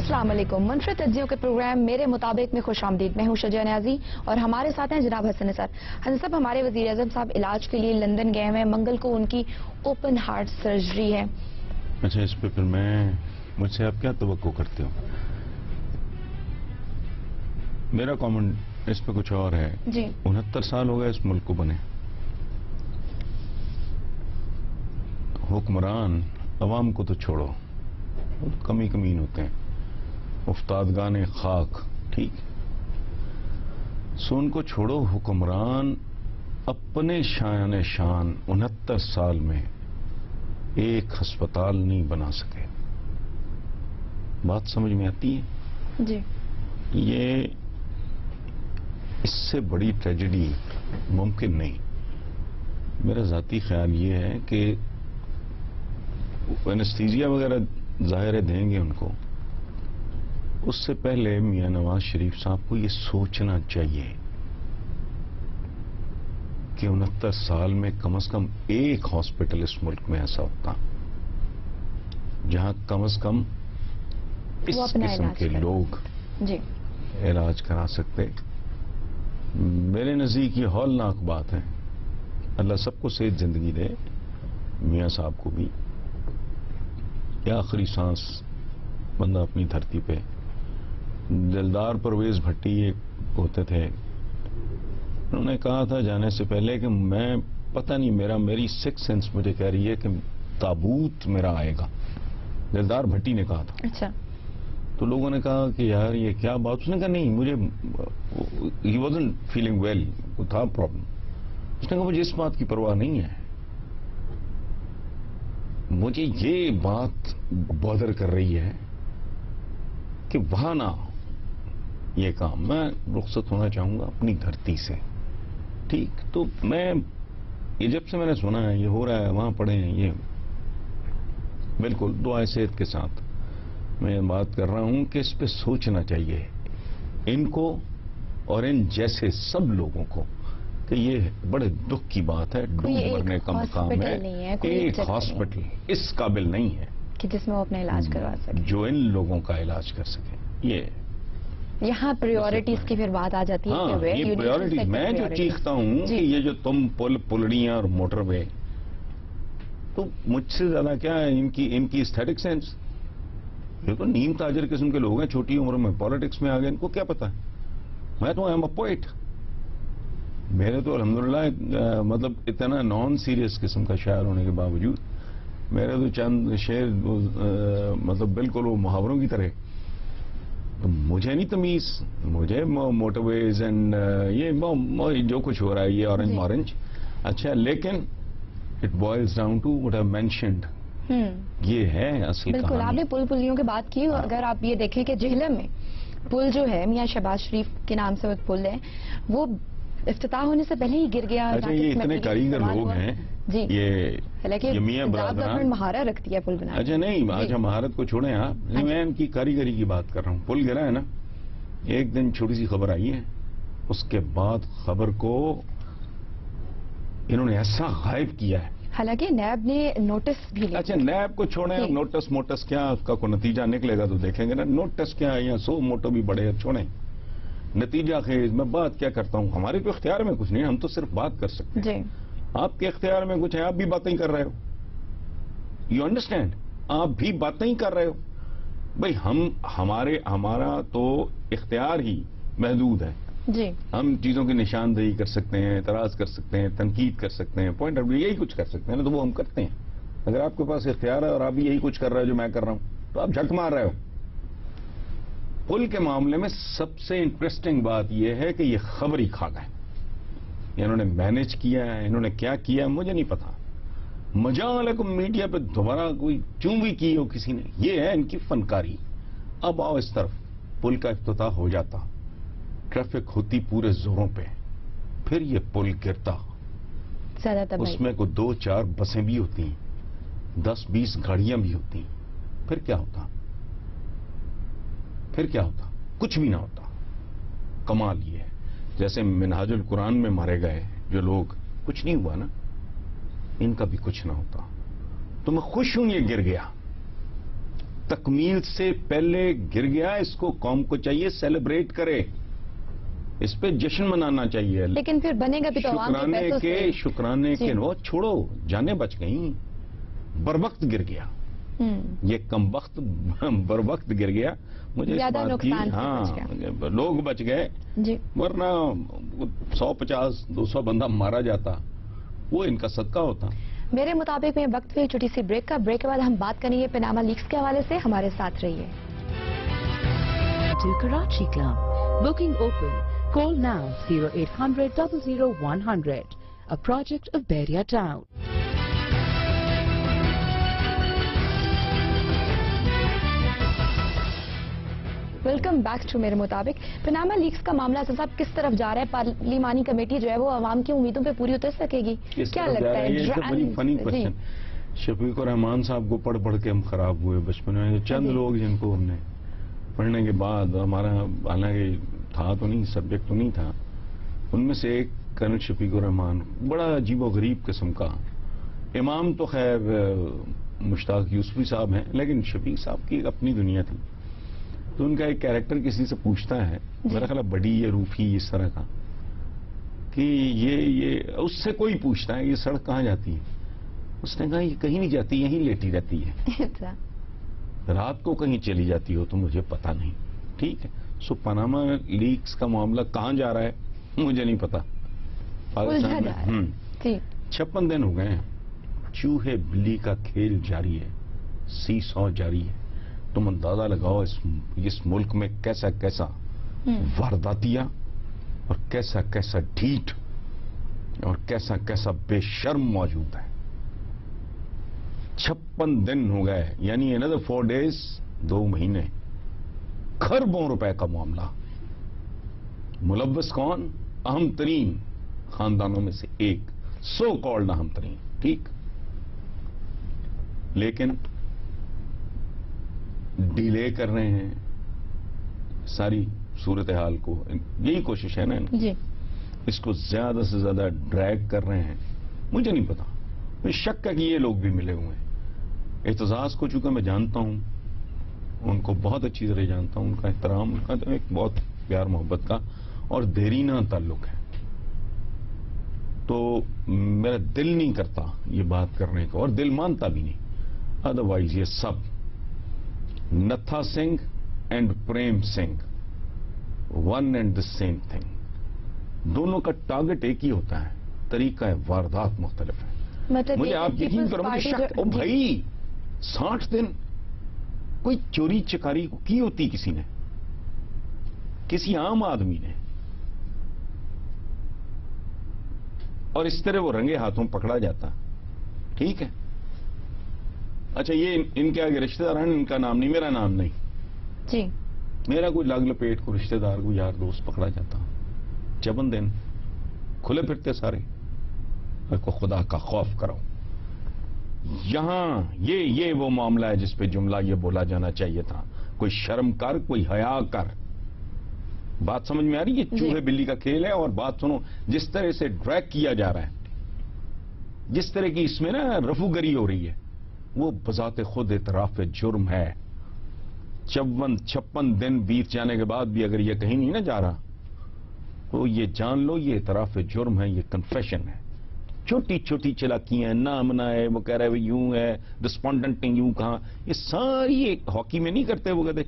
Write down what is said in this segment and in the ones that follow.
السلام علیکم. منفرد تجزیوں کے پروگرام میرے مطابق میں خوش آمدید. میں ہوں شجاع نیازی اور ہمارے ساتھ ہیں جناب حسن نثار. حسن صاحب, ہمارے وزیر اعظم صاحب علاج کے لیے لندن گئے ہیں. منگل کو ان کی اوپن ہارٹ سرجری ہے. اچھا, اس پہ پھر مجھ سے آپ کیا توقع کرتے ہو؟ میرا کامنٹ اس پہ کچھ اور ہے. جی, 69 سال ہو گئے اس ملک کو بنے. حکمران عوام کو تو چھوڑو, کمی کمین ہوتے ہیں, افتادگان خاک, ٹھیک, سو ان کو چھوڑو. حکمران اپنے شان 69 سال میں ایک ہسپتال نہیں بنا سکے. بات سمجھ میں آتی ہے؟ جی, یہ اس سے بڑی ٹریجڈی ممکن نہیں. میرا ذاتی خیال یہ ہے کہ اینستھیزیا وغیرہ ظاہر دیں گے ان کو, اس سے پہلے میاں نواز شریف صاحب کو یہ سوچنا چاہیے کہ 69 سال میں کم از کم ایک ہاسپٹل اس ملک میں ایسا ہوتا جہاں کم از کم اس قسم کے لوگ جی علاج کرا سکتے. میرے نزدیک یہ ہولناک بات ہے. اللہ سب کو صحت زندگی دے, میاں صاحب کو بھی. یہ آخری سانس بندہ اپنی دھرتی پہ. دلدار پرویز بھٹی ایک ہوتے تھے, انہوں نے کہا تھا جانے سے پہلے کہ میں پتہ نہیں, میری سکس سینس مجھے کہہ رہی ہے کہ تابوت میرا آئے گا. دلدار بھٹی نے کہا تھا. اچھا, تو لوگوں نے کہا کہ یار یہ کیا بات. اس نے کہا نہیں, مجھے ہی وازنٹ فیلنگ ویل, تھا پرابلم. اس نے کہا مجھے اس بات کی پرواہ نہیں ہے, مجھے یہ بات بادر کر رہی ہے کہ وہاں نہ یہ کام, میں رخصت ہونا چاہوں گا اپنی دھرتی سے. ٹھیک, تو میں یہ جب سے میں نے سنا ہے یہ ہو رہا ہے, وہاں پڑے ہیں, یہ بالکل دعائے صحت کے ساتھ میں بات کر رہا ہوں کہ اس پہ سوچنا چاہیے ان کو اور ان جیسے سب لوگوں کو کہ یہ بڑے دکھ کی بات ہے. ڈوب مرنے کا مقام ہے. ایک ہاسپٹل اس قابل نہیں ہے کہ جس میں وہ اپنا علاج کروا سکے, جو ان لوگوں کا علاج کر سکے. یہ یہاں پریورٹیز کی پھر بات آ جاتی ہے. ہاں, یہ پریورٹیز. میں جو چیختا ہوں کہ یہ جو تم پلڑیاں اور موٹر وے, تو مجھ سے زیادہ کیا ہے ان کی اسٹیٹک سینس. یہ تو نیم تاجر قسم کے لوگ ہیں, چھوٹی عمر میں پالیٹکس میں آ گئے, ان کو کیا پتا ہے. میں تو ایم اے پوئٹ. میرے تو الحمدللہ مطلب اتنا نان سیریس قسم کا شاعر ہونے کے باوجود میرے تو چند شعر مطلب بالکل وہ محاوروں کی طرح. تو مجھے نہیں تمیز, مجھے موٹر ویز اینڈ یہ جو کچھ ہو رہا ہے یہ اورنج مورنج. اچھا, لیکن it boils down to what I mentioned. یہ ہے اصل کہانی. بالکل, آپ نے پلیوں کی بات کی. اگر آپ یہ دیکھیں کہ جہلم میں پل جو ہے میاں شہباز شریف کے نام سے وہ پل ہے, وہ افتتاح ہونے سے پہلے ہی گر گیا. اچھا, یہ اتنے کاریگر لوگ ہیں جی, یہ میاں برادران مہارت رکھتی ہے پل بنانے. اچھا نہیں, اچھا مہارت کو چھوڑیں آپ, میں ان کی کاریگری کی بات کر رہا ہوں. پل گرا ہے نا, ایک دن چھوٹی سی خبر آئی ہے, اس کے بعد خبر کو انہوں نے ایسا غائب کیا ہے. حالانکہ نیب نے نوٹس بھی لیا. اچھا, نیب کو چھوڑیں, نوٹس موٹس کیا, اس کا کوئی نتیجہ نکلے گا تو دیکھیں گے نا. نوٹس کیا ہے, یا 100 موٹو بھی بڑے چھوڑیں, نتیجہ خیز. میں بات کیا کرتا ہوں, ہمارے تو اختیار میں کچھ نہیں, ہم تو صرف بات کر سکتے ہیں. جی, آپ کے اختیار میں کچھ ہے, آپ بھی باتیں کر رہے ہو. یو انڈرسٹینڈ, آپ بھی باتیں ہی کر رہے ہو. بھئی ہمارا تو اختیار ہی محدود ہے. جی, ہم چیزوں کی نشاندہی کر سکتے ہیں, اعتراض کر سکتے ہیں, تنقید کر سکتے ہیں, پوائنٹ آف ویو یہی کچھ کر سکتے ہیں نا, تو وہ ہم کرتے ہیں. اگر آپ کے پاس اختیار ہے اور آپ بھی یہی کچھ کر رہے ہو جو میں کر رہا ہوں, تو آپ جھک مار رہے ہو. پل کے معاملے میں سب سے انٹرسٹنگ بات یہ ہے کہ یہ خبر ہی کھا گئے. انہوں نے مینج کیا ہے, انہوں نے کیا کیا مجھے نہیں پتا. مجالکم میڈیا پہ دوبارہ کوئی چوں بھی کی ہو کسی نے, یہ ہے ان کی فنکاری. اب آؤ اس طرف, پل کا افتتاح ہو جاتا, ٹریفک ہوتی پورے زوروں پہ, پھر یہ پل گرتا, اس میں کو 2-4 بسیں بھی ہوتی, 10-20 گاڑیاں بھی ہوتی, پھر کیا ہوتا؟ کچھ بھی نہ ہوتا. کمال یہ ہے, جیسے منہاج القرآن میں مارے گئے جو لوگ, کچھ نہیں ہوا نا, ان کا بھی کچھ نہ ہوتا. تو میں خوش ہوں یہ گر گیا. تکمیل سے پہلے گر گیا، اس کو قوم کو چاہیے سیلیبریٹ کرے، اس پہ جشن منانا چاہیے. لیکن پھر بنے گا بھی تو عوام کے پیسوں سے. شکرانے کے وہ چھوڑو، جانیں بچ گئیں، بر وقت گر گیا. یہ کم وقت بر وقت گر گیا. مجھے اس بات کی لوگ بچ گئے، ورنہ 150 200 بندہ مارا جاتا، وہ ان کا صدقہ ہوتا. میرے مطابق میں وقت پہ چھوٹی سی بریک کا. بریک کے بعد ہم بات کریں گے پاناما لیکس کے حوالے سے. ہمارے ساتھ رہیے. Karachi Club. Booking open. Call now 0800 00100. A project of Beria Town. Welcome back to میرے مطابق. پاناما لیکس کا معاملہ صاحب کس طرف جا رہا ہے؟ پارلیمانی کمیٹی جو ہے وہ عوام کی امیدوں پہ پوری اتر سکے گی؟ کیا لگتا ہے؟ فنی کوشچن. شفیق الرحمان صاحب کو پڑھ پڑھ کے ہم خراب ہوئے بچپن میں. چند لوگ جن کو ہم نے پڑھنے کے بعد، ہمارا حالانکہ تھا تو نہیں، سبجیکٹ تو نہیں تھا، ان میں سے ایک کرنل شفیق الرحمان، بڑا عجیب و غریب قسم کا امام. تو خیر مشتاق یوسفی صاحب ہیں، لیکن شفیق صاحب کی ایک اپنی دنیا تھی. تو ان کا ایک کیریکٹر کسی سے پوچھتا ہے، میرا خیال بڑی یا روفی اس طرح کا، کہ یہ اس سے کوئی پوچھتا ہے یہ سڑک کہاں جاتی ہے؟ اس نے کہا یہ کہیں نہیں جاتی، یہیں لیٹی رہتی ہے. رات کو کہیں چلی جاتی ہو تو مجھے پتا نہیں. ٹھیک ہے. سو پاناما لیکس کا معاملہ کہاں جا رہا ہے مجھے نہیں پتا. پاکستان میں 56 دن ہو گئے ہیں، چوہے بلی کا کھیل جاری ہے، سی سو جاری ہے. تم اندازہ لگاؤ اس ملک میں کیسا کیسا وارداتیہ اور کیسا کیسا ڈھیٹ اور کیسا کیسا بے شرم موجود ہے. 56 دن ہو گئے، یعنی another 4 days، 2 مہینے، کھربوں روپے کا معاملہ. ملوث کون؟ اہم ترین خاندانوں میں سے ایک، سو کالڈ اہم ترین. ٹھیک. لیکن ڈیلے کر رہے ہیں ساری صورتحال کو. یہی کوشش ہے نا جی. اس کو زیادہ سے زیادہ ڈریگ کر رہے ہیں. مجھے نہیں پتا، مجھے شک ہے کہ یہ لوگ بھی ملے ہوئے ہیں. اعتزاز کو چونکہ میں جانتا ہوں، ان کو بہت اچھی طرح جانتا ہوں، ان کا احترام، ان کا تو ایک بہت پیار محبت کا اور دیرینہ تعلق ہے. تو میرا دل نہیں کرتا یہ بات کرنے کو، اور دل مانتا بھی نہیں. ادروائز یہ سب Nattha Singh and Prem Singh one and the same thing. دونوں کا ٹارگٹ ایک ہی ہوتا ہے، طریقہ واردات مختلف ہے. مجھے آپ یقین کرو، مجھے شک، او بھائی 60 دن کوئی چوری چکاری کی ہوتی کسی نے، کسی عام آدمی نے، اور اس طرح وہ رنگے ہاتھوں پکڑا جاتا. ٹھیک ہے. اچھا یہ ان کے آگے رشتہ دار ہیں، ان کا نام نہیں، میرا نام نہیں جی. میرا کوئی لاگ لپیٹ کو رشتہ دار کو یار دوست پکڑا جاتا. 56 دن کھلے پھرتے سارے. کو خدا کا خوف کرو. یہاں یہ وہ معاملہ ہے جس پہ جملہ یہ بولا جانا چاہیے تھا، کوئی شرم کر، کوئی حیا کر. بات سمجھ میں آ رہی ہے؟ چوہے بلی کا کھیل ہے. اور بات سنو، جس طرح سے ڈریگ کیا جا رہا ہے، جس طرح کی اس میں نا رفوگری ہو رہی ہے، وہ بذات خود اعتراف جرم ہے. 56 دن بیت جانے کے بعد بھی اگر یہ کہیں نہیں نہ جا رہا تو یہ جان لو یہ اعتراف جرم ہے، یہ کنفیشن ہے. چھوٹی چھوٹی چلاکیاں، نام نہ ہے، وہ کہہ رہے ہیں یوں ہے، ڈسپونڈنٹ یوں کہاں، یہ ساری ایک ہاکی میں نہیں کرتے وہ کہتے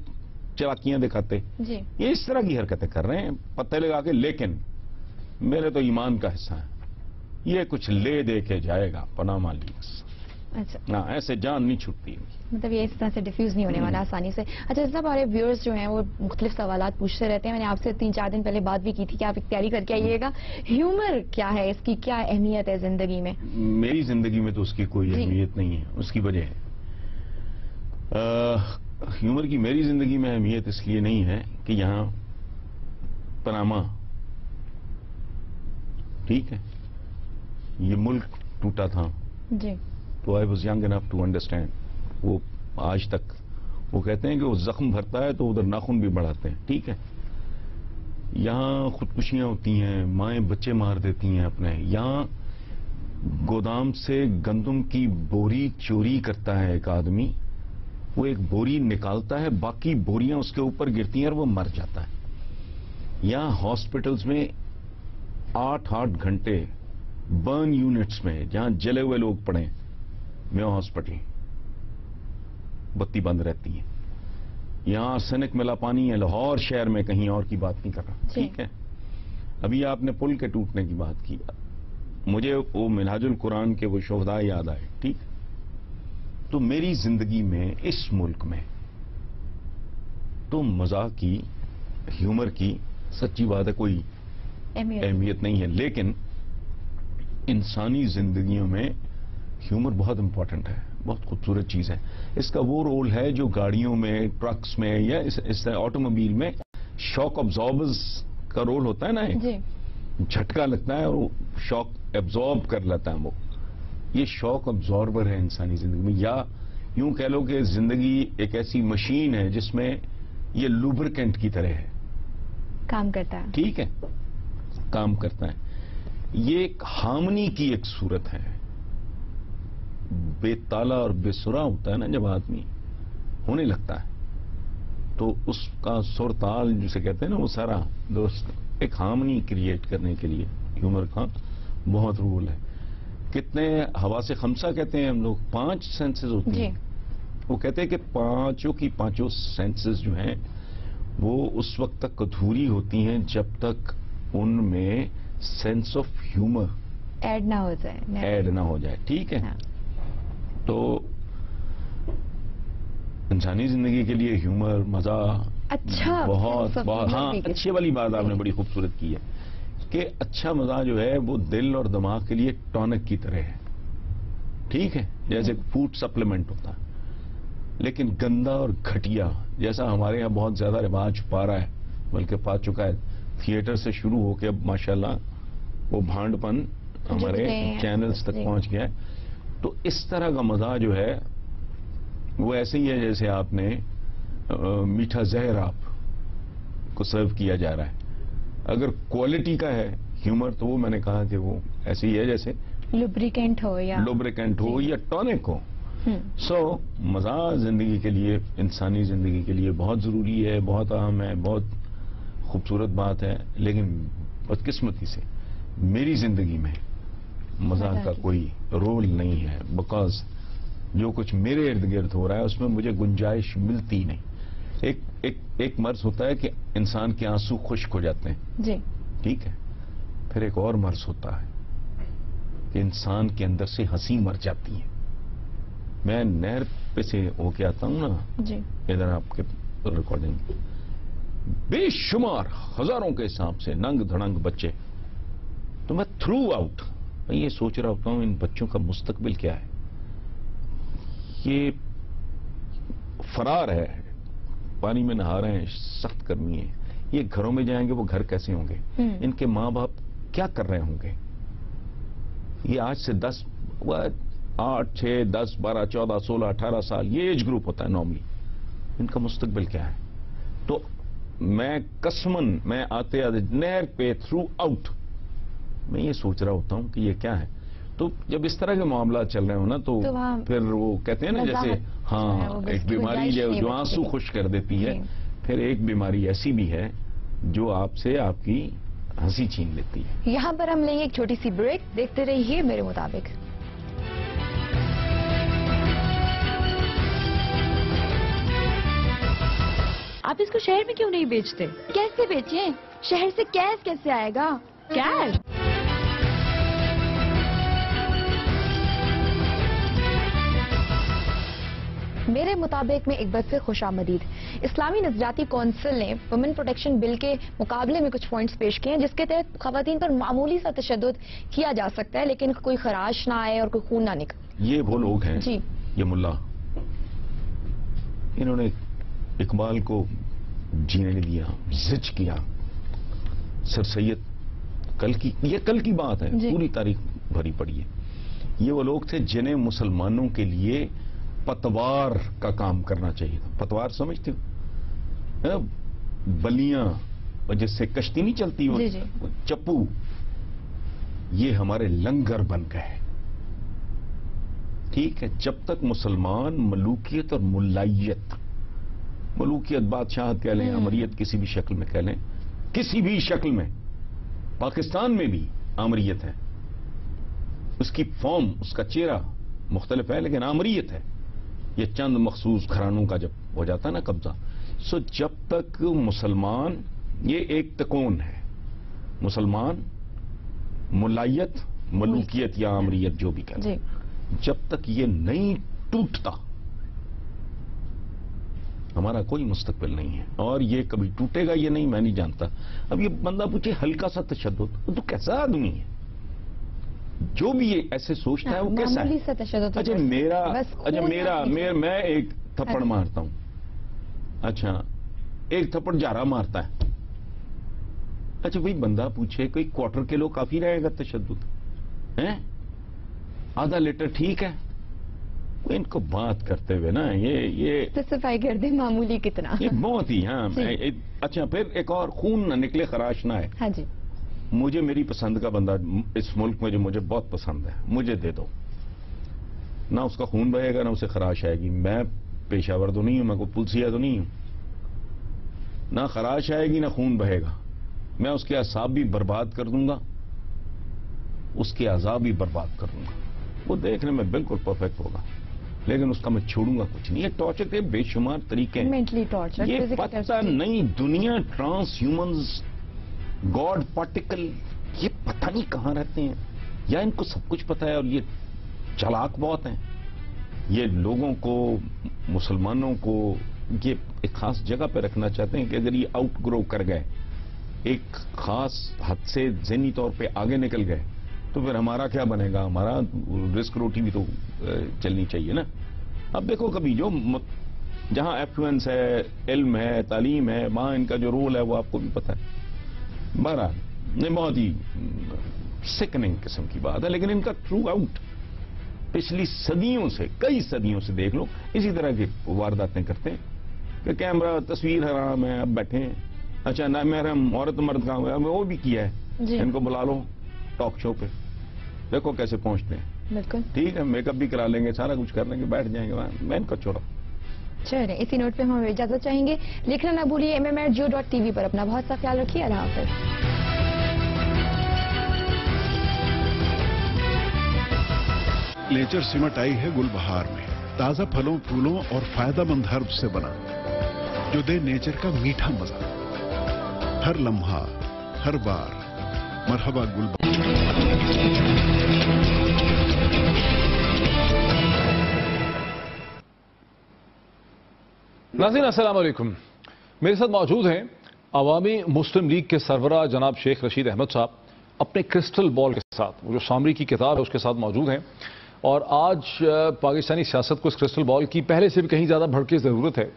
چلاکیاں دکھاتے جی. یہ اس طرح کی حرکتیں کر رہے ہیں پتے لگا کے. لیکن میرے تو ایمان کا حصہ ہے، یہ کچھ لے دے کے جائے گا پاناما لیکس. اچھا ایسے جان نہیں چھٹتی، مطلب یہ اس طرح سے ڈیفیوز نہیں ہونے والا آسانی سے. اچھا صاحب، ہمارے ویورز جو ہیں وہ مختلف سوالات پوچھتے رہتے ہیں. میں نے آپ سے 3-4 دن پہلے بات بھی کی تھی کہ آپ ایک تیاری کر کے آئیے گا. ہیومر کیا ہے، اس کی کیا اہمیت ہے زندگی میں؟ میری زندگی میں تو اس کی کوئی اہمیت نہیں ہے. اس کی وجہ ہے ہیومر کی میری زندگی میں اہمیت اس لیے نہیں ہے کہ یہاں پاناما، ٹھیک ہے، یہ ملک ٹوٹا تھا جی. تو I was young enough to understand. وہ آج تک وہ کہتے ہیں کہ وہ زخم بھرتا ہے تو ادھر ناخن بھی بڑھاتے ہیں. ٹھیک ہے. یہاں خودکشیاں ہوتی ہیں، مائیں بچے مار دیتی ہیں اپنے. یہاں گودام سے گندم کی بوری چوری کرتا ہے ایک آدمی وہ ایک بوری نکالتا ہے، باقی بوریاں اس کے اوپر گرتی ہیں اور وہ مر جاتا ہے. یہاں ہاسپٹلز میں 8 گھنٹے برن یونٹس میں جہاں جلے ہوئے لوگ پڑے، میو ہاسپٹل، بتی بند رہتی ہے. یہاں آرسینک ملا پانی ہے، لاہور شہر میں، کہیں اور کی بات نہیں کر رہا. ٹھیک ہے. ابھی آپ نے پل کے ٹوٹنے کی بات کی، مجھے وہ منہاج القرآن کے وہ شہداء یاد آئے. ٹھیک. تو میری زندگی میں اس ملک میں تو مزاح کی، ہیومر کی، سچی بات ہے کوئی اہمیت نہیں ہے، لیکن انسانی زندگیوں میں ہیومر بہت امپورٹنٹ ہے، بہت خوبصورت چیز ہے. اس کا وہ رول ہے جو گاڑیوں میں، ٹرکس میں یا اس آٹوموبائل میں شاک ابزاربرز کا رول ہوتا ہے نا. جی. جھٹکا لگتا ہے اور وہ شاک ایبزارب کر لیتا ہے. وہ یہ شاک ابزاربر ہے انسانی زندگی میں، یا یوں کہہ لو کہ زندگی ایک ایسی مشین ہے جس میں یہ لوبریکینٹ کی طرح ہے، کام کرتا ہے. ٹھیک ہے، کام کرتا ہے. یہ ایک ہارمنی کی ایک صورت ہے. بے تالا اور بے سرا ہوتا ہے نا جب آدمی ہونے لگتا ہے، تو اس کا سر تال جسے کہتے ہیں نا، وہ سارا دوست ایک ہارمنی کریٹ کرنے کے لیے ہیومر کا بہت رول ہے. کتنے حواس خمسہ کہتے ہیں ہم لوگ، 5 سینسز ہوتی ہیں. وہ کہتے ہیں کہ پانچوں کی پانچوں سینسز جو ہیں وہ اس وقت تک ادھوری ہوتی ہیں جب تک ان میں سینس آف ہیومر ایڈ نہ ہو جائے. ٹھیک ہے. تو انسانی زندگی کے لیے ہیومر، مزہ اچھا بہت ہاں. اچھے والی بات آپ نے بڑی خوبصورت کی ہے کہ اچھا مزہ جو ہے وہ دل اور دماغ کے لیے ٹونک کی طرح ہے. ٹھیک ہے، جیسے فوڈ سپلیمنٹ ہوتا ہے. لیکن گندا اور گھٹیا، جیسا ہمارے یہاں بہت زیادہ رواج پا رہا ہے، بلکہ پا چکا ہے، تھیٹر سے شروع ہو کے اب ماشاءاللہ وہ بھانڈ پن ہمارے چینلز تک پہنچ گیا ہے. تو اس طرح کا مزہ جو ہے وہ ایسے ہی ہے جیسے آپ نے میٹھا زہر آپ کو سرو کیا جا رہا ہے. اگر کوالٹی کا ہے ہیومر تو وہ میں نے کہا کہ وہ ایسے ہی ہے جیسے لوبریکینٹ ہو یا ٹونک ہو. سو مزہ زندگی کے لیے، انسانی زندگی کے لیے بہت ضروری ہے، بہت اہم ہے، بہت خوبصورت بات ہے. لیکن بدقسمتی سے میری زندگی میں مزاح کا کوئی رول نہیں ہے، بیکاز جو کچھ میرے ارد گرد ہو رہا ہے اس میں مجھے گنجائش ملتی نہیں. ایک مرض ہوتا ہے کہ انسان کے آنسو خشک ہو جاتے ہیں. جی. ٹھیک ہے. پھر ایک اور مرض ہوتا ہے کہ انسان کے اندر سے ہنسی مر جاتی ہے. میں نہر پہ سے ہو کے آتا ہوں نا، جی، ادھر آپ کے ریکارڈنگ، بے شمار ہزاروں کے حساب سے ننگ دھڑنگ بچے، تو میں تھرو آؤٹ میں یہ سوچ رہا ہوتا ہوں ان بچوں کا مستقبل کیا ہے. یہ فرار ہے، پانی میں نہا رہے ہیں، سخت گرمی ہے، یہ گھروں میں جائیں گے وہ گھر کیسے ہوں گے؟ ان کے ماں باپ کیا کر رہے ہوں گے؟ یہ آج سے 8 6 10 12 14 16 18 سال یہ ایج گروپ ہوتا ہے نارملی. ان کا مستقبل کیا ہے؟ تو میں قسمن میں آتے نہر پہ تھرو آؤٹ میں یہ سوچ رہا ہوتا ہوں کہ یہ کیا ہے. تو جب اس طرح کے معاملات چل رہے ہوں نا تو پھر وہ کہتے ہیں نا جیسے ہاں ایک بیماری جو آنسو خوش کر دیتی ہے، پھر ایک بیماری ایسی بھی ہے جو آپ سے آپ کی ہنسی چھین لیتی ہے. یہاں پر ہم لیں گے ایک چھوٹی سی بریک، دیکھتے رہیے میرے مطابق. آپ اس کو شہر میں کیوں نہیں بیچتے؟ کیسے بیچیں؟ شہر سے کیش کیسے آئے گا؟ کیش؟ میرے مطابق میں ایک بار پھر خوش آمدید. اسلامی نظریاتی کونسل نے وومن پروٹیکشن بل کے مقابلے میں کچھ پوائنٹس پیش کیے ہیں جس کے تحت خواتین پر معمولی سا تشدد کیا جا سکتا ہے لیکن کوئی خراش نہ آئے اور کوئی خون نہ نکلے. یہ وہ لوگ ہیں جی، یہ ملا، انہوں نے اقبال کو جینے نہیں دیا، زج کیا. سر سید یہ کل کی بات ہے، پوری تاریخ بھری پڑی ہے. یہ وہ لوگ تھے جنہیں مسلمانوں کے لیے پتوار کا کام کرنا چاہیے تھا. پتوار سمجھتے ہو؟ بلیاں جس سے کشتی نہیں چلتی، وہ چپو، یہ ہمارے لنگر بن گئے. ٹھیک ہے، جب تک مسلمان ملوکیت اور ملوکیت بادشاہت کہہ لیں، امریت کسی بھی شکل میں کہہ لیں، کسی بھی شکل میں، پاکستان میں بھی امریت ہے، اس کی فارم، اس کا چہرہ مختلف ہے، لیکن امریت ہے. یہ چند مخصوص گھرانوں کا جب ہو جاتا ہے نا قبضہ، سو جب تک مسلمان، یہ ایک تکون ہے، مسلمان ملائیت، ملوکیت یا امریت جو بھی کہتے ہیں، جب تک یہ نہیں ٹوٹتا ہمارا کوئی مستقبل نہیں ہے. اور یہ کبھی ٹوٹے گا یہ نہیں، میں نہیں جانتا. اب یہ بندہ پوچھے ہلکا سا تشدد، تو کیسا آدمی ہے جو بھی یہ ایسے سوچتا ہے؟ وہ کیسا ہے؟ اچھا میں ایک تھپڑ مارتا ہوں، اچھا ایک تھپڑ جارا مارتا ہے، اچھا بھئی بندہ پوچھے کوئی کوارٹر کلو کافی رہے گا تشدد ہے؟ آدھا لیٹر ٹھیک ہے؟ ان کو بات کرتے ہوئے نا یہ اسپیسیفائی کر دیں معمولی کتنا، یہ بہت ہی. ہاں اچھا پھر ایک اور، خون نہ نکلے خراش نہ ہے. ہاں جی، مجھے میری پسند کا بندہ اس ملک میں جو مجھے بہت پسند ہے، مجھے دے دو، نہ اس کا خون بہے گا نہ اسے خراش آئے گی. میں پیشہ ور تو نہیں ہوں، میں کوئی پلسیا تو نہیں ہوں، نہ خراش آئے گی نہ خون بہے گا. میں اس کے اعصاب بھی برباد کر دوں گا، اس کے اعصاب بھی برباد کر دوں گا. وہ دیکھنے میں بالکل پرفیکٹ ہوگا، لیکن اس کا میں چھوڑوں گا کچھ نہیں. یہ ٹارچر کے بے شمار طریقے ہیں، مینٹلی ٹارچر، یہ پتہ نہیں دنیا ٹرانس ہیومنز، گاڈ پارٹیکل، یہ پتہ نہیں کہاں رہتے ہیں، یا ان کو سب کچھ پتہ ہے اور یہ چالاک بہت ہیں. یہ لوگوں کو، مسلمانوں کو یہ ایک خاص جگہ پہ رکھنا چاہتے ہیں کہ اگر یہ آؤٹ گرو کر گئے، ایک خاص حد سے ذہنی طور پہ آگے نکل گئے، تو پھر ہمارا کیا بنے گا؟ ہمارا رزق روٹی بھی تو چلنی چاہیے نا. اب دیکھو کبھی جو جہاں ایفلوئنس ہے، علم ہے، تعلیم ہے، وہاں ان کا جو رول ہے وہ آپ کو بھی پتہ ہے. بہرحال یہ بہت ہی سکننگ قسم کی بات ہے، لیکن ان کا تھرو آؤٹ پچھلی صدیوں سے، کئی صدیوں سے دیکھ لو، اسی طرح کی وارداتیں کرتے ہیں کہ کیمرہ، تصویر حرام ہے، اب بیٹھے ہیں. اچھا نہ محرم عورت مرد کا وہ بھی کیا ہے، ان کو بلا لو ٹاک شو پہ، دیکھو کیسے پہنچتے ہیں. بالکل ٹھیک ہے، میک اپ بھی کرا لیں گے، سارا کچھ کر لیں گے، بیٹھ جائیں گے وہاں. میں ان کو چھوڑا. چلیں اسی نوٹ پہ ہم اجازت چاہیں گے. لکھنا نہ بھولیے MMR.Geo.tv پر. اپنا بہت سا خیال رکھیے. اللہ حافظ. نیچر سمٹ آئی ہے گل بہار میں، تازہ پھلوں، پھولوں اور فائدہ مند ہرب سے بنا، جو دے نیچر کا میٹھا مزہ. ہر لمحہ، ہر بار مرحبا گل بہار. ناظرین السلام علیکم. میرے ساتھ موجود ہیں عوامی مسلم لیگ کے سربراہ جناب شیخ رشید احمد صاحب، اپنے کرسٹل بال کے ساتھ. وہ جو سامری کی کتاب ہے اس کے ساتھ موجود ہیں. اور آج پاکستانی سیاست کو اس کرسٹل بال کی پہلے سے بھی کہیں زیادہ بڑھ کے ضرورت ہے.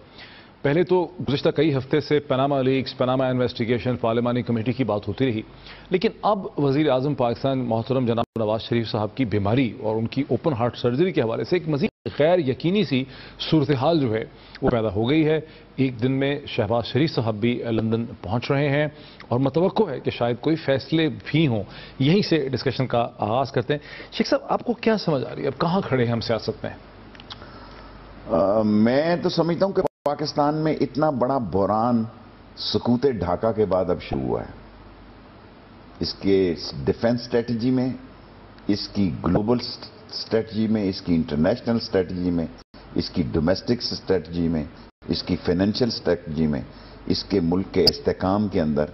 پہلے تو گزشتہ کئی ہفتے سے پاناما لیکس، پاناما انویسٹیگیشن، پارلیمانی کمیٹی کی بات ہوتی رہی، لیکن اب وزیر اعظم پاکستان محترم جناب نواز شریف صاحب کی بیماری اور ان کی اوپن ہارٹ سرجری کے حوالے سے ایک مزید غیر یقینی سی صورتحال جو ہے وہ پیدا ہو گئی ہے. ایک دن میں شہباز شریف صاحب بھی لندن پہنچ رہے ہیں اور متوقع ہے کہ شاید کوئی فیصلے بھی ہوں. یہیں سے ڈسکشن کا آغاز کرتے ہیں. شیخ صاحب آپ کو کیا سمجھ آ رہی ہے، اب کہاں کھڑے ہیں ہم سیاست میں؟ میں تو سمجھتا ہوں کہ پاکستان میں اتنا بڑا بحران سکوت ڈھاکہ کے بعد اب شروع ہوا ہے. اس کے ڈیفنس اسٹریٹجی میں، اس کی گلوبل اسٹریٹجی میں، اس کی انٹرنیشنل اسٹریٹجی میں، اس کی ڈومیسٹک اسٹریٹجی میں، اس کی فائنینشیل اسٹریٹجی میں، اس کے ملک کے استحکام کے اندر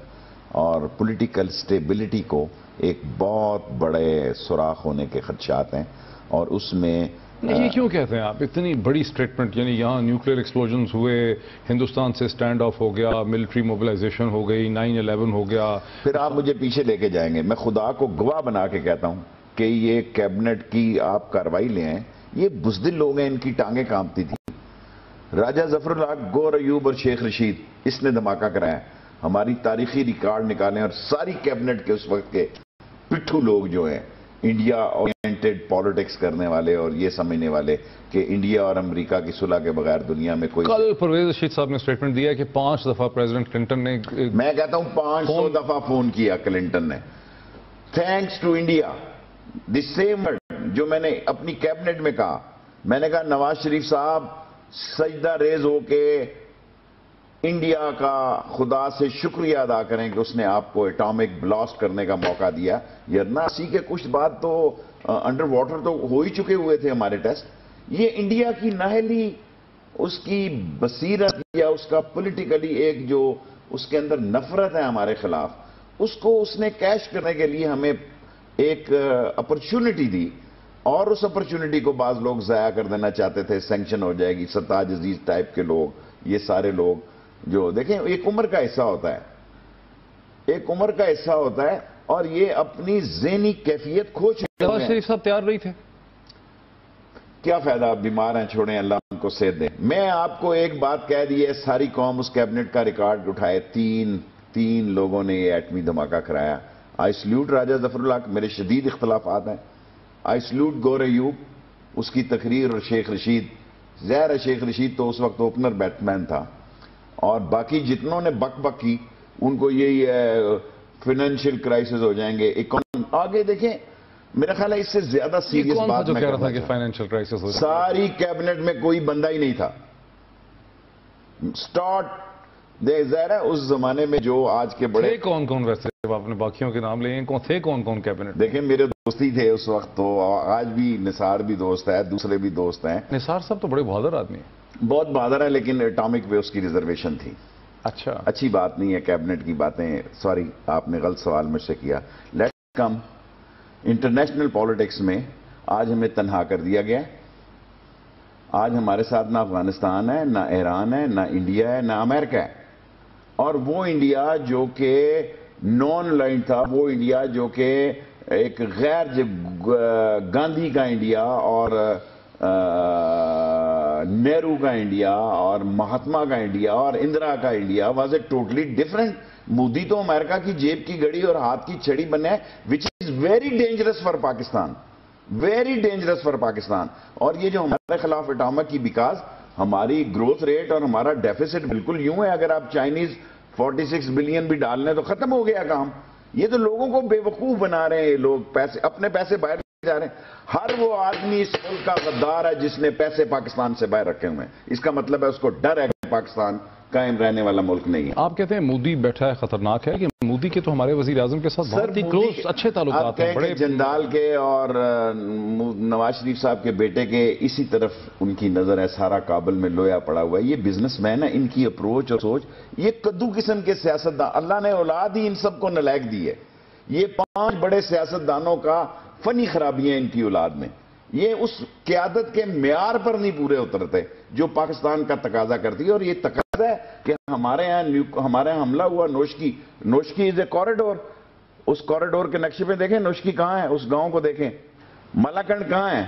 اور پولیٹیکل اسٹیبلٹی کو ایک بہت بڑے سوراخ ہونے کے خدشات ہیں. اور اس میں یہ کیوں کہتے ہیں آپ اتنی بڑی اسٹیٹمنٹ؟ یعنی یہاں نیوکلیئر ایکسپلوژنز ہوئے، ہندوستان سے سٹینڈ آف ہو گیا، ملٹری موبلائزیشن ہو گئی، 9/11 ہو گیا. پھر آپ مجھے پیچھے لے کے جائیں گے. میں خدا کو گواہ بنا کے کہتا ہوں کہ یہ کیبنٹ کی آپ کارروائی لے آئیں، یہ بزدل لوگ ہیں، ان کی ٹانگیں کانپتی تھی. راجہ ظفر اللہ، گور ایوب اور شیخ رشید، اس نے دھماکہ کرایا. ہماری تاریخی ریکارڈ نکالیں اور ساری کیبنٹ کے اس وقت کے پٹھو لوگ جو ہیں، انڈیا اورینٹڈ پالیٹکس کرنے والے اور یہ سمجھنے والے کہ انڈیا اور امریکہ کی صلح کے بغیر دنیا میں کوئی. کل پرویز رشید صاحب نے اسٹیٹمنٹ دیا کہ 5 دفعہ پریزیڈنٹ کلنٹن نے، میں کہتا ہوں 500 دفعہ فون کیا کلنٹن نے. Thanks to India, the same word جو میں نے اپنی کیبنٹ میں کہا میں نے کہا نواز شریف صاحب سجدہ ریز ہو کے انڈیا کا خدا سے شکریہ ادا کریں کہ اس نے آپ کو ایٹامک بلاسٹ کرنے کا موقع دیا. ورنہ اسی کے کچھ بعد تو انڈر واٹر تو ہو ہی چکے ہوئے تھے ہمارے ٹیسٹ. یہ انڈیا کی نااہلی، اس کی بصیرت یا اس کا پولیٹیکلی ایک جو اس کے اندر نفرت ہے ہمارے خلاف، اس کو اس نے کیش کرنے کے لیے ہمیں ایک اپرچونٹی دی، اور اس اپرچونٹی کو بعض لوگ ضائع کر دینا چاہتے تھے. سینکشن ہو جائے گی، سرتاج عزیز ٹائپ کے لوگ، یہ سارے لوگ جو دیکھیں ایک عمر کا حصہ ہوتا ہے، ایک عمر کا حصہ ہوتا ہے، اور یہ اپنی ذہنی کیفیت کھو چکے نواز شریف صاحب تیار نہیں تھے. کیا فائدہ، بیمار ہیں، چھوڑیں، اللہ ان کو صحت دے. میں آپ کو ایک بات کہہ دی ہے، ساری قوم اس کیبنٹ کا ریکارڈ اٹھائے. تین لوگوں نے یہ ایٹمی دھماکہ کرایا. آئی سلیوٹ راجہ ظفر اللہ، میرے شدید اختلافات ہیں. آئی سلیوٹ گور ایوب، اس کی تقریر، اور شیخ رشید. ظاہر ہے شیخ رشید تو اس وقت اوپنر بیٹسمین تھا، اور باقی جتنوں نے بک کی ان کو یہی فائنینشیل کرائسس ہو جائیں گے. آگے دیکھیں، میرا خیال ہے اس سے زیادہ سیریس بات جو کہہ رہا تھا کہ فائنینشیل کرائسس ہو جائے. ساری کیبنٹ میں کوئی بندہ ہی نہیں تھا. سٹارٹ ظاہر ہے اس زمانے میں جو آج کے بڑے کون ویسے آپ نے باقیوں کے نام لے ہیں، تھے کون کیبنٹ؟ دیکھیں میرے دوست ہی تھے اس وقت، تو آج بھی نثار بھی دوست ہے، دوسرے بھی دوست ہیں. نثار صاحب تو بڑے بہادر آدمی ہیں. بہت بہادر ہے، لیکن اٹامک پہ اس کی ریزرویشن تھی. اچھا، اچھی بات نہیں ہے کیبنٹ کی باتیں. سوری، آپ نے غلط سوال مجھ سے کیا. لیٹس کم انٹرنیشنل پالیٹکس میں آج ہمیں تنہا کر دیا گیا. آج ہمارے ساتھ نہ افغانستان ہے، نہ ایران ہے، نہ انڈیا ہے، نہ امریکہ ہے. اور وہ انڈیا جو کہ نان لائن تھا، وہ انڈیا جو کہ ایک غیر گاندھی کا انڈیا اور نہرو کا انڈیا اور مہاتما کا انڈیا اور اندرا کا India was a totally different. Modi تو امریکہ کی جیب کی گھڑی اور ہاتھ کی چھڑی بنے ہے، which is very dangerous for Pakistan, very dangerous for Pakistan. اور یہ جو ہمارے خلاف اٹامک کی، بیکاز ہماری گروتھ ریٹ اور ہمارا ڈیفیسٹ بالکل یوں ہے. اگر آپ چائنیز 46 بلین بھی ڈال لیں تو ختم ہو گیا کام. یہ تو لوگوں کو بے وقوف بنا رہے ہیں یہ لوگ، پیسے اپنے پیسے باہر جا رہے ہیں. ہر وہ آدمی اس ملک کا غدار ہے جس نے پیسے پاکستان سے باہر رکھے ہوئے ہیں. اس کا مطلب ہے اس کو ڈر ہے کہ پاکستان قائم رہنے والا ملک نہیں ہے. آپ کہتے ہیں مودی بیٹھا ہے خطرناک ہے، کہ مودی کے تو ہمارے وزیر اعظم کے ساتھ بہت ہی کلوز اچھے تعلقات ہیں. بڑے جندال کے اور نواز شریف صاحب کے بیٹے کے اسی طرف ان کی نظر ہے. سارا کابل میں لویا پڑا ہوا ہے. یہ بزنس مین ہے، ان کی اپروچ اور سوچ، یہ کدو قسم کے سیاستدان. اللہ نے اولاد ہی ان سب کو نالائق دی ہے. یہ 5 بڑے سیاستدانوں کا فنی خرابیاں ان کی اولاد میں. یہ اس قیادت کے معیار پر نہیں پورے اترتے جو پاکستان کا تقاضا کرتی ہے. اور یہ تقاضا ہے کہ ہمارے یہاں حملہ ہوا نوشکی از اے کوریڈور. اس کوریڈور کے نقشے پہ دیکھیں نوشکی کہاں ہے، اس گاؤں کو دیکھیں. ملاکنڈ کہاں ہے.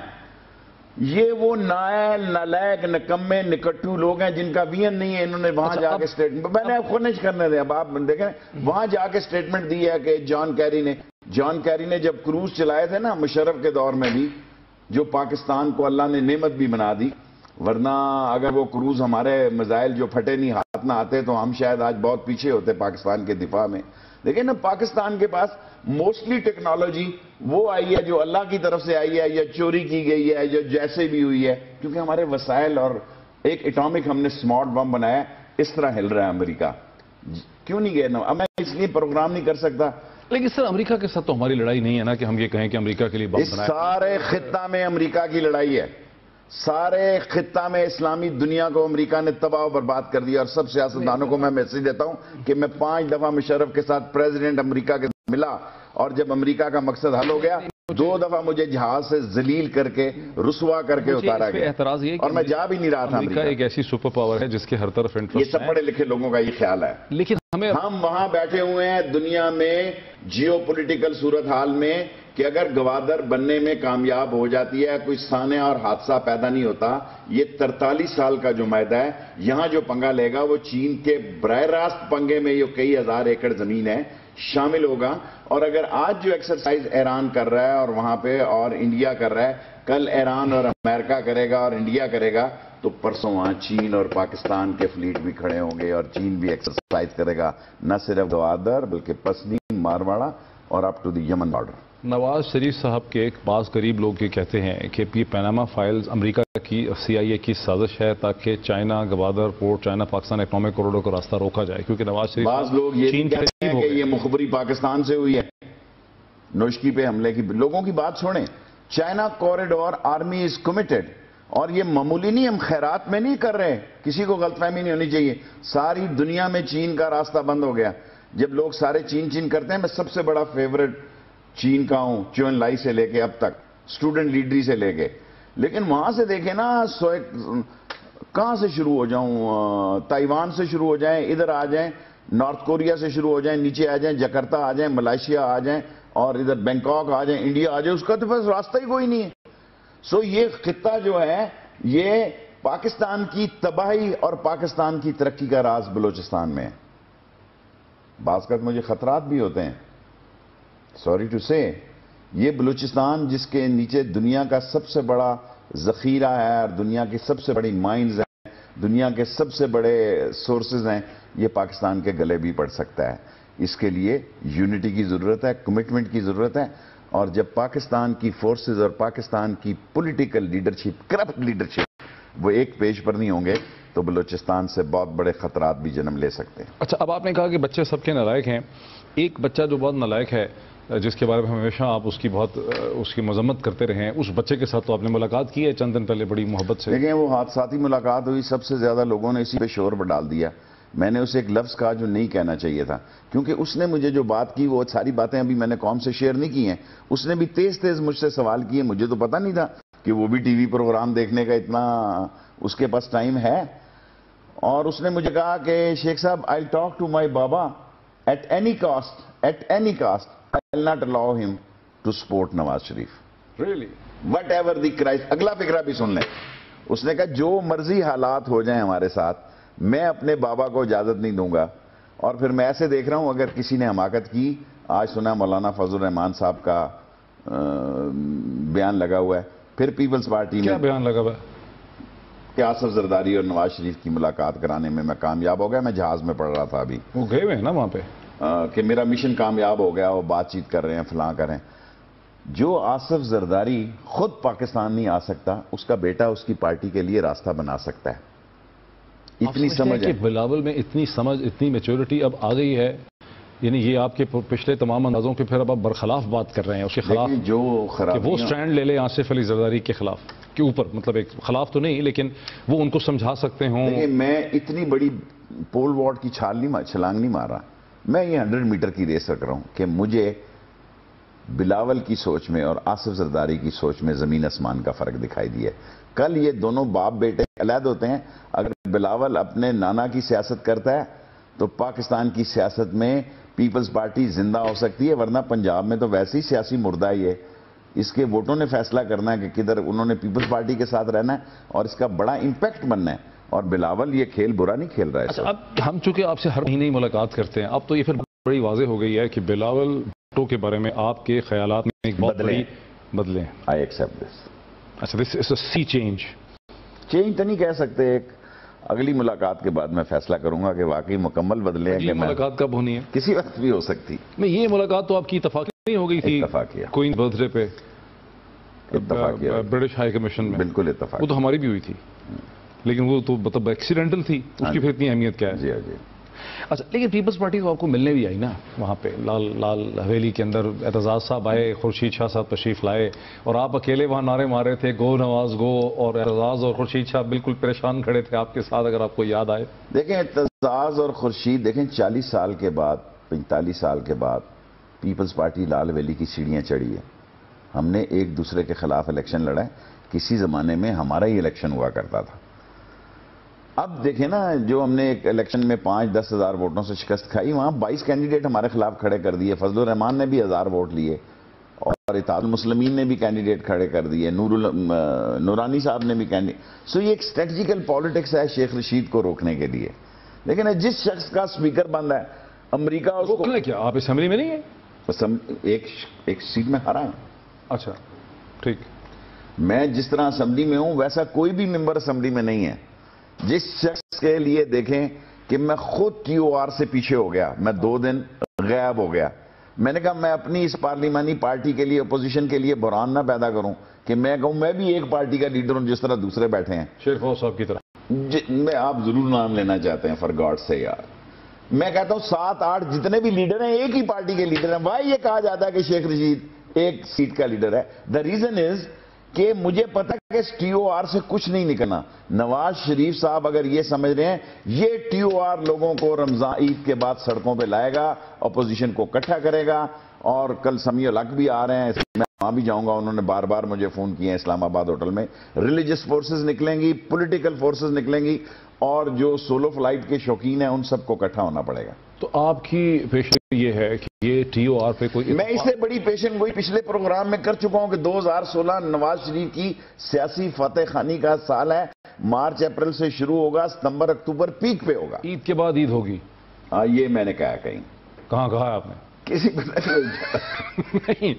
یہ وہ نائل، نالائق، نکمے، نکٹو لوگ ہیں جن کا وین نہیں ہے. انہوں نے وہاں جا کے اسٹیٹمنٹ، میں نے خونش کرنے دیں، اب آپ دیکھیں وہاں جا کے اسٹیٹمنٹ دی ہے کہ جان کیری نے جب کروز چلائے تھے نا مشرف کے دور میں بھی، جو پاکستان کو اللہ نے نعمت بھی بنا دی. ورنہ اگر وہ کروز ہمارے میزائل جو پھٹے نہیں ہاتھ نہ آتے تو ہم شاید آج بہت پیچھے ہوتے پاکستان کے دفاع میں. دیکھیں نا پاکستان کے پاس موسٹلی ٹیکنالوجی وہ آئی ہے جو اللہ کی طرف سے آئی ہے یا چوری کی گئی ہے یا جیسے بھی ہوئی ہے، کیونکہ ہمارے وسائل اور ایک اٹامک ہم نے سمارٹ بم بنایا. اس طرح ہل رہا ہے امریکہ. کیوں نہیں گئے نا؟ اب میں اس لیے پروگرام نہیں کر سکتا. لیکن سر امریکہ کے ساتھ تو ہماری لڑائی نہیں ہے نا کہ ہم یہ کہیں کہ امریکہ کے لیے بم بنائے. سارے خطہ میں امریکہ کی لڑائی ہے. سارے خطہ میں اسلامی دنیا کو امریکہ نے تباہ و برباد کر دیا. اور سب سیاستدانوں کو میں میسج دیتا ہوں کہ میں 5 دفعہ مشرف کے ساتھ پریزیڈنٹ امریکہ کے ملا، اور جب امریکہ کا مقصد حل ہو گیا 2 دفعہ مجھے جہاز سے ذلیل کر کے رسوا کر کے اتارا گیا. اعتراض یہ اور میں جا بھی نہیں رہا تھا. امریکہ ایک ایسی سپر پاور ہے جس کے ہر طرف انٹرسٹ ہے. یہ سب پڑھے لکھے لوگوں کا یہ خیال ہے. لیکن ہم وہاں بیٹھے ہوئے ہیں دنیا میں جیو پولیٹیکل صورتحال میں کہ اگر گوادر بننے میں کامیاب ہو جاتی ہے کوئی سانحہ اور حادثہ پیدا نہیں ہوتا. یہ 43 سال کا جو معاہدہ ہے، یہاں جو پنگا لے گا وہ چین کے براہ راست پنگے میں یہ کئی ہزار ایکڑ زمین ہے شامل ہوگا. اور اگر آج جو ایکسرسائز ایران کر رہا ہے اور وہاں پہ اور انڈیا کر رہا ہے، کل ایران اور امریکہ کرے گا اور انڈیا کرے گا، تو پرسوں وہاں چین اور پاکستان کے فلیٹ بھی کھڑے ہوں گے اور چین بھی ایکسرسائز کرے گا، نہ صرف گوادر بلکہ پسنی، مارواڑا اور up to the Yemen border. نواز شریف صاحب کے ایک بعض قریب لوگ یہ کہتے ہیں کہ یہ پیناما فائلز امریکہ کی CIA کی سازش ہے تاکہ China Gwadar port China Pakistan economic corridor کا راستہ روکا جائے، کیونکہ نواز شریف بعض لوگ یہ چین کہتے ہیں کہ یہ مخبری پاکستان سے ہوئی ہے، نوشکی پہ حملے کی. لوگوں کی بات چھوڑیں. China corridor army is committed, اور یہ معمولی نہیں، ہم خیرات میں نہیں کر رہے، کسی کو غلط فہمی نہیں ہونی چاہیے. ساری دنیا میں چین کا راستہ بند ہو گیا. جب لوگ سارے چین کرتے ہیں، میں سب سے بڑا فیورٹ چین کا ہوں، چون لائی سے لے کے اب تک، اسٹوڈنٹ لیڈری سے لے کے. لیکن وہاں سے دیکھیں نا، کہاں سے شروع ہو جاؤں، تائیوان سے شروع ہو جائیں، ادھر آ جائیں، نارتھ کوریا سے شروع ہو جائیں، نیچے آ جائیں، جکرتا آ جائیں، ملائیشیا آ جائیں، اور ادھر بینکاک آ جائیں، انڈیا آ جائیں، اس کا تو بس راستہ ہی کوئی نہیں ہے. سو یہ خطہ جو ہے، یہ پاکستان کی تباہی اور پاکستان کی ترقی کا راز بلوچستان میں ہے. بعض کا مجھے خطرات بھی ہوتے ہیں، سوری ٹو سے. یہ بلوچستان جس کے نیچے دنیا کا سب سے بڑا ذخیرہ ہے اور دنیا کی سب سے بڑی مائنز ہیں، دنیا کے سب سے بڑے سورسز ہیں، یہ پاکستان کے گلے بھی پڑ سکتا ہے. اس کے لیے یونٹی کی ضرورت ہے، کمٹمنٹ کی ضرورت ہے. اور جب پاکستان کی فورسز اور پاکستان کی پولیٹیکل لیڈرشپ، کرپٹ لیڈرشپ، وہ ایک پیج پر نہیں ہوں گے تو بلوچستان سے بہت بڑے خطرات بھی جنم لے سکتے ہیں. اچھا، اب آپ نے کہا کہ بچے سب کے نالائق ہیں. ایک بچہ جو بہت نالائق ہے، جس کے بارے میں ہمیشہ آپ اس کی مذمت کرتے رہے ہیں، اس بچے کے ساتھ تو آپ نے ملاقات کی ہے چند دن پہلے بڑی محبت سے. دیکھیں، وہ حادثاتی ملاقات ہوئی، سب سے زیادہ لوگوں نے اسی پہ شور ڈال دیا. میں نے اسے ایک لفظ کہا جو نہیں کہنا چاہیے تھا، کیونکہ اس نے مجھے جو بات کی، وہ ساری باتیں ابھی میں نے قوم سے شیئر نہیں کی ہیں. اس نے بھی تیز مجھ سے سوال کیے، مجھے تو پتہ نہیں تھا کہ وہ بھی ٹی وی پروگرام دیکھنے کا اتنا اس کے پاس ٹائم ہے. اور اس نے مجھے کہا کہ شیخ صاحب، آئی ٹاک ٹو مائی بابا at any cost I will not allow him to support Nawaz Sharif. Really? Whatever the crisis. اگلا فکرہ بھی سن لیں. اس نے کہا جو مرضی حالات ہو جائیں ہمارے ساتھ، میں اپنے بابا کو اجازت نہیں دوں گا. اور پھر میں ایسے دیکھ رہا ہوں، اگر کسی نے حماقت کی، آج سنا مولانا فضل الرحمان صاحب کا بیان لگا ہوا ہے، پھر پیپلز پارٹی میں کیا بیان لگا ہوا ہے کہ آصف زرداری اور نواز شریف کی ملاقات کرانے میں کامیاب ہو گیا. میں جہاز میں پڑھ رہا تھا ابھی، وہ گئے ہوئے ہیں نا وہاں پہ، کہ میرا مشن کامیاب ہو گیا، وہ بات چیت کر رہے ہیں، فلاں کر رہے ہیں. جو آصف زرداری خود پاکستان نہیں آ سکتا، اس کا بیٹا اس کی پارٹی کے لیے راستہ بنا سکتا ہے. اتنی سمجھ ہے کہ بلاول میں اتنی سمجھ، اتنی میچورٹی اب آ گئی ہے. یعنی یہ آپ کے پچھلے تمام اندازوں کے پھر اب آپ برخلاف بات کر رہے ہیں اس کے خلاف، جو کہ وہ سٹینڈ لے لے آصف علی زرداری کے خلاف کے اوپر، مطلب ایک خلاف تو نہیں لیکن وہ ان کو سمجھا سکتے ہوں. میں اتنی بڑی پول واٹ کی چھلانگ نہیں مار رہا. میں یہ 100 میٹر کی ریس رکھ رہا ہوں کہ مجھے بلاول کی سوچ میں اور آصف زرداری کی سوچ میں زمین آسمان کا فرق دکھائی دیا. کل یہ دونوں باپ بیٹے علیحدہ ہوتے ہیں. اگر بلاول اپنے نانا کی سیاست کرتا ہے تو پاکستان کی سیاست میں پیپلز پارٹی زندہ ہو سکتی ہے، ورنہ پنجاب میں تو ویسے ہی سیاسی مردہ ہی ہے. اس کے ووٹوں نے فیصلہ کرنا ہے کہ کدھر انہوں نے پیپلز پارٹی کے ساتھ رہنا ہے اور اس کا بڑا امپیکٹ بننا ہے. اور بلاول یہ کھیل برا نہیں کھیل رہا ہے. اچھا، اب ہم چونکہ آپ سے ہر مہینے ہی ملاقات کرتے ہیں، اب تو یہ پھر بڑی واضح ہو گئی ہے کہ بلاول بھٹو کے بارے میں آپ کے خیالات میں ایک بہت بڑی بدلے ہیں. I accept this. اچھا، دس از اے سی چینج. چینج تو نہیں کہہ سکتے. ایک اگلی ملاقات کے بعد میں فیصلہ کروں گا کہ واقعی مکمل بدلے ہیں. یہ ملاقات کب ہونی ہے؟ کسی وقت بھی ہو سکتی. میں یہ ملاقات تو آپ کی اتفاقی نہیں ہو گئی تھی اتفاقیہ کوئین برتھ ڈے پہ اتفاقیہ برٹش ہائی کمیشن میں؟ بالکل اتفاق. وہ تو ہماری بھی ہوئی تھی لیکن وہ تو مطلب ایکسیڈنٹل تھی، اس کی پھر اتنی اہمیت کیا ہے؟ جی جی. اچھا، لیکن پیپلز پارٹی کو آپ کو ملنے بھی آئی نا وہاں پہ، لال حویلی کے اندر اعتزاز صاحب آئے، خورشید شاہ صاحب تشریف لائے اور آپ اکیلے وہاں نعرے مارے تھے، گو نواز گو، اور اعتزاز اور خورشید شاہ بالکل پریشان کھڑے تھے آپ کے ساتھ، اگر آپ کو یاد آئے. دیکھیں، اعتزاز اور خورشید، دیکھیں 40 سال کے بعد، 45 سال کے بعد پیپلز پارٹی لال حویلی کی سیڑھیاں چڑھی ہے. ہم نے ایک دوسرے کے خلاف الیکشن لڑا ہے. کسی زمانے میں ہمارا ہی الیکشن ہوا کرتا تھا. اب دیکھیں نا، جو ہم نے ایک الیکشن میں 5-10 ہزار ووٹوں سے شکست کھائی، وہاں 22 کینڈیڈیٹ ہمارے خلاف کھڑے کر دیے. فضل الرحمان نے بھی 1000 ووٹ لیے اور اتحاد المسلمین نے بھی کینڈیڈیٹ کھڑے کر دیے، نورانی صاحب نے بھی کینڈیڈیٹ. سو یہ ایک اسٹریٹجیکل پالیٹکس ہے شیخ رشید کو روکنے کے لیے. لیکن جس شخص کا سپیکر بند ہے امریکہ، اس کو روکنا کیا؟ آپ اسمبلی میں نہیں ہیں؟ ایک سیٹ میں ہارا ہے. اچھا ٹھیک. میں جس طرح اسمبلی میں ہوں ویسا کوئی بھی ممبر اسمبلی میں نہیں ہے. جس شخص کے لیے دیکھیں کہ میں خود QOR سے پیچھے ہو گیا، میں 2 دن غائب ہو گیا، میں نے کہا میں اپنی اس پارلیمانی پارٹی کے لیے اپوزیشن کے لیے بحران نہ پیدا کروں کہ میں کہوں میں بھی ایک پارٹی کا لیڈر ہوں جس طرح دوسرے بیٹھے ہیں. شیر فوز صاحب کی طرح میں آپ ضرور نام لینا چاہتے ہیں فار گاڈ سے یار. میں کہتا ہوں 7-8 جتنے بھی لیڈر ہیں ایک ہی پارٹی کے لیڈر ہیں. وائی یہ کہا جاتا ہے کہ شیخ رشید ایک سیٹ کا لیڈر ہے؟ دا ریزن از کہ مجھے پتا کہ اس ٹی او آر سے کچھ نہیں نکلنا. نواز شریف صاحب اگر یہ سمجھ رہے ہیں یہ ٹی او آر لوگوں کو رمضان عید کے بعد سڑکوں پہ لائے گا, اپوزیشن کو اکٹھا کرے گا, اور کل سمیع الحق بھی آ رہے ہیں, میں وہاں بھی جاؤں گا, انہوں نے بار بار مجھے فون کیے ہیں اسلام آباد ہوٹل میں. ریلیجس فورسز نکلیں گی, پولیٹیکل فورسز نکلیں گی, اور جو سولو فلائٹ کے شوقین ہیں ان سب کو اکٹھا ہونا پڑے گا. تو آپ کی پیشن یہ ہے کہ یہ ٹی او آر پہ کوئی میں اس سے بڑی پیشن گوئی پچھلے پروگرام میں کر چکا ہوں کہ 2016 نواز شریف کی سیاسی فاتح خانی کا سال ہے. مارچ اپریل سے شروع ہوگا, ستمبر اکتوبر پیک پہ ہوگا. عید کے بعد عید ہوگی. ہاں یہ میں نے کہا کہیں. کہاں کہا ہے آپ نے؟ کسی پتہ نہیں,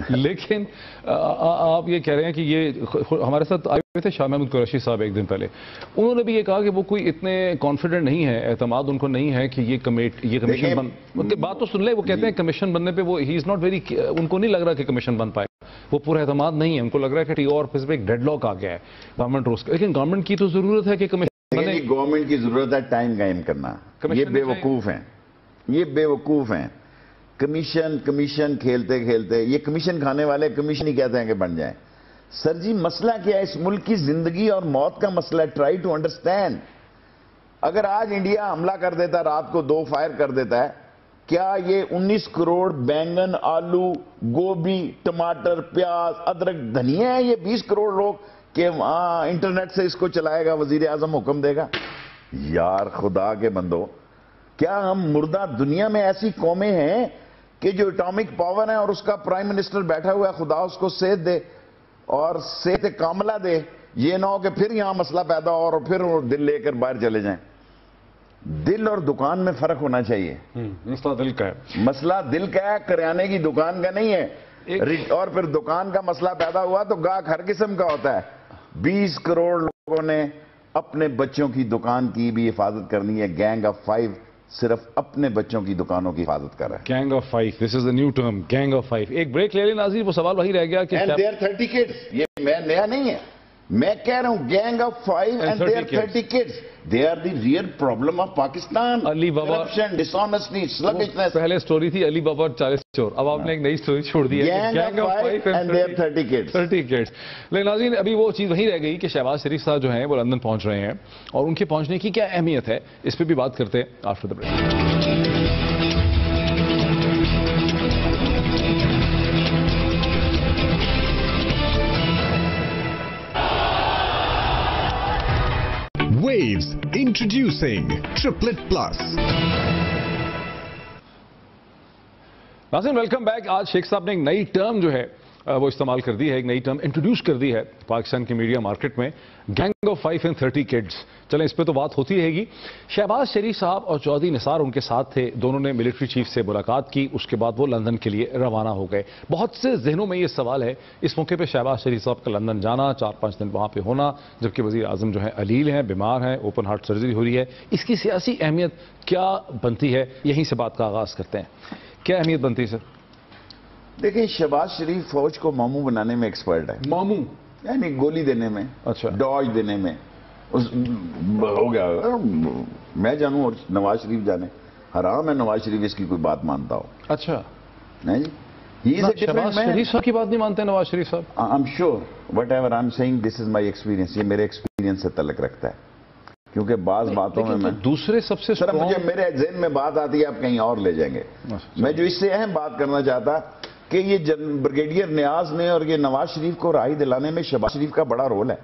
لیکن آپ یہ کہہ رہے ہیں کہ یہ ہمارے ساتھ آئے ہوئے تھے شاہ محمود قریشی صاحب ایک دن پہلے, انہوں نے بھی یہ کہا کہ وہ کوئی اتنے کانفیڈنٹ نہیں ہے, اعتماد ان کو نہیں ہے کہ یہ کمیشن بن بات تو سن لے. وہ کہتے ہیں کمیشن بننے پہ وہ ہی از ناٹ ویری, ان کو نہیں لگ رہا کہ کمیشن بن پائے. وہ پورا اعتماد نہیں ہے, ان کو لگ رہا ہے کہ ٹی او آر پہ ایک ڈیڈ لاک آ گیا ہے گورنمنٹ روز کا. لیکن گورنمنٹ کی تو ضرورت ہے کہ کمیشن بنے. گورنمنٹ کی ضرورت ہے ٹائم قائم کرنا. یہ بے وقوف ہیں, یہ بے وقوف ہیں. کمیشن کھیلتے کھیلتے یہ کمیشن کھانے والے کمیشن ہی کہتے ہیں کہ بن جائیں. سر جی مسئلہ کیا ہے؟ اس ملک کی زندگی اور موت کا مسئلہ ہے. Try to understand. اگر آج انڈیا حملہ کر دیتا, رات کو 2 فائر کر دیتا ہے, کیا یہ 19 کروڑ بینگن, آلو, گوبھی, ٹماٹر, پیاز, ادرک, دھنیا ہے یہ 20 کروڑ لوگ کہ وہاں انٹرنیٹ سے اس کو چلائے گا, وزیر اعظم حکم دے گا؟ یار خدا کے بندو, کیا ہم مردہ دنیا میں ایسی قومیں ہیں کہ جو اٹامک پاور ہے اور اس کا پرائم منسٹر بیٹھا ہوا ہے, خدا اس کو صحت دے اور صحت کاملہ دے, یہ نہ ہو کہ پھر یہاں مسئلہ پیدا ہو اور پھر وہ دل لے کر باہر چلے جائیں. دل اور دکان میں فرق ہونا چاہیے. مسئلہ دل کا ہے. مسئلہ دل کا ہے, کریانے کی دکان کا نہیں ہے. اور پھر دکان کا مسئلہ پیدا ہوا تو گاہک ہر قسم کا ہوتا ہے. 20 کروڑ لوگوں نے اپنے بچوں کی دکان کی بھی حفاظت کرنی ہے. گینگ آف 5 صرف اپنے بچوں کی دکانوں کی حفاظت کر رہا ہے. Gang of 5, this is the new term, gang of 5. ایک بریک لے لیں ناظرین, وہ سوال وہی رہ گیا کہ اینڈ دے آر 30 کڈس. یہ میں نیا نہیں ہے, میں کہہ رہا ہوں gang of 5 and they are 30 kids. They are the real problem of Pakistan. Ali Baba, corruption, ڈسانیسٹی, سلگشنس. پہلے سٹوری تھی علی بابا 40 چور, اب آپ نے ایک نئی سٹوری چھوڑ دی ہے, gang of 5 and they are 30 kids. 30 kids. لیکن ناظرین ابھی وہ چیز وہی رہ گئی کہ شہباز شریف صاحب جو ہیں وہ لندن پہنچ رہے ہیں, اور ان کے پہنچنے کی کیا اہمیت ہے, اس پہ بھی بات کرتے ہیں after the break. Waves introducing Triplet Plus. ناظرین ویلکم بیک. آج شیخ صاحب نے ایک نئی ٹرم جو ہے وہ استعمال کر دی ہے, ایک نئی ٹرم انٹروڈیوس کر دی ہے پاکستان کی میڈیا مارکیٹ میں, گینگ آف 5 اینڈ 30 کڈس. چلیں اس پہ تو بات ہوتی رہے گی. شہباز شریف صاحب اور چودھری نثار ان کے ساتھ تھے, دونوں نے ملٹری چیف سے ملاقات کی, اس کے بعد وہ لندن کے لیے روانہ ہو گئے. بہت سے ذہنوں میں یہ سوال ہے اس موقع پہ شہباز شریف صاحب کا لندن جانا, 4-5 دن وہاں پہ ہونا, جبکہ وزیر اعظم جو ہے علیل ہیں, بیمار ہیں, اوپن ہارٹ سرجری ہو رہی ہے, اس کی سیاسی اہمیت کیا بنتی ہے؟ یہیں سے بات کا آغاز کرتے ہیں. کیا اہمیت بنتی ہے سر؟ دیکھیں شہباز شریف فوج کو ماموں بنانے میں ایکسپرٹ ہے. ماموں یعنی گولی دینے میں, اچھا, ڈاج دینے میں. ہو گیا میں جانوں اور نواز شریف جانے, حرام ہے نواز شریف اس کی کوئی بات مانتا ہو. اچھا نہیں جی, شہباز شریف صاحب کی بات نہیں مانتے نواز شریف صاحب؟ I am sure whatever I am seeing this is my experience. یہ میرے ایکسپیرینس سے تعلق رکھتا ہے, کیونکہ بعض باتوں میں دوسرے سب سے سر مجھے میرے ذہن میں بات آتی ہے, آپ کہیں اور لے جائیں گے. میں جو اس سے اہم بات کرنا چاہتا کہ یہ بریگیڈیئر نیاز نے اور یہ نواز شریف کو رہائی دلانے میں شہباز شریف کا بڑا رول ہے,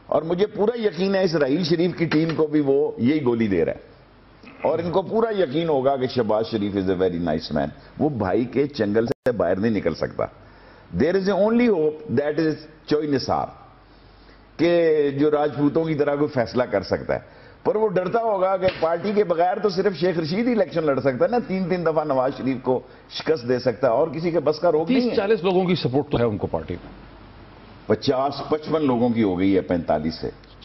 اور مجھے پورا یقین ہے اسرائیل شریف کی ٹیم کو بھی وہ یہی گولی دے رہا ہے, اور ان کو پورا یقین ہوگا کہ Shahbaz Sharif is a very nice man. وہ بھائی کے چنگل سے باہر نہیں نکل سکتا. There is a only hope that از چوئی نثار, کہ جو راجپوتوں کی طرح کوئی فیصلہ کر سکتا ہے, پر وہ ڈرتا ہوگا کہ پارٹی کے بغیر تو صرف شیخ رشید ہی الیکشن لڑ سکتا ہے نا, 3 دفعہ نواز شریف کو شکست دے سکتا ہے, اور کسی کے بس کا روک نہیں ہے. 30-40 لوگوں کی سپورٹ تو ہے ان کو پارٹی میں, 50-55 لوگوں کی ہو گئی ہے 45 سے.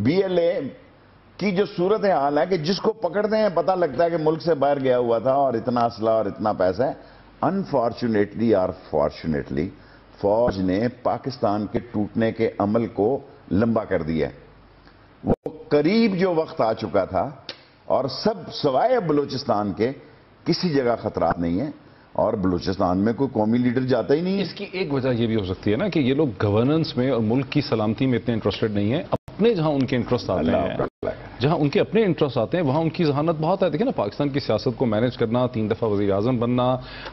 BLA کی جو صورت حال ہے کہ جس کو پکڑتے ہیں پتہ لگتا ہے کہ ملک سے باہر گیا ہوا تھا اور اتنا اسلحہ اور اتنا پیسہ ہے. انفارچونیٹلی اور فارچونیٹلی فوج نے پاکستان کے ٹوٹنے کے عمل کو لمبا کر دیا ہے. وہ قریب جو وقت آ چکا تھا اور سب سوائے بلوچستان کے کسی جگہ خطرات نہیں ہیں اور بلوچستان میں کوئی قومی لیڈر جاتا ہی نہیں ہے. اس کی ایک وجہ یہ بھی ہو سکتی ہے نا کہ یہ لوگ گورننس میں اور ملک کی سلامتی میں اتنے انٹرسٹڈ نہیں ہیں. اپنے جہاں ان کے انٹرسٹ آتے ہیں, جہاں ان کے اپنے انٹرسٹ آتے ہیں وہاں ان کی ذہانت بہت ہے. دیکھیں نا, پاکستان کی سیاست کو مینیج کرنا, 3 دفعہ وزیر اعظم بننا,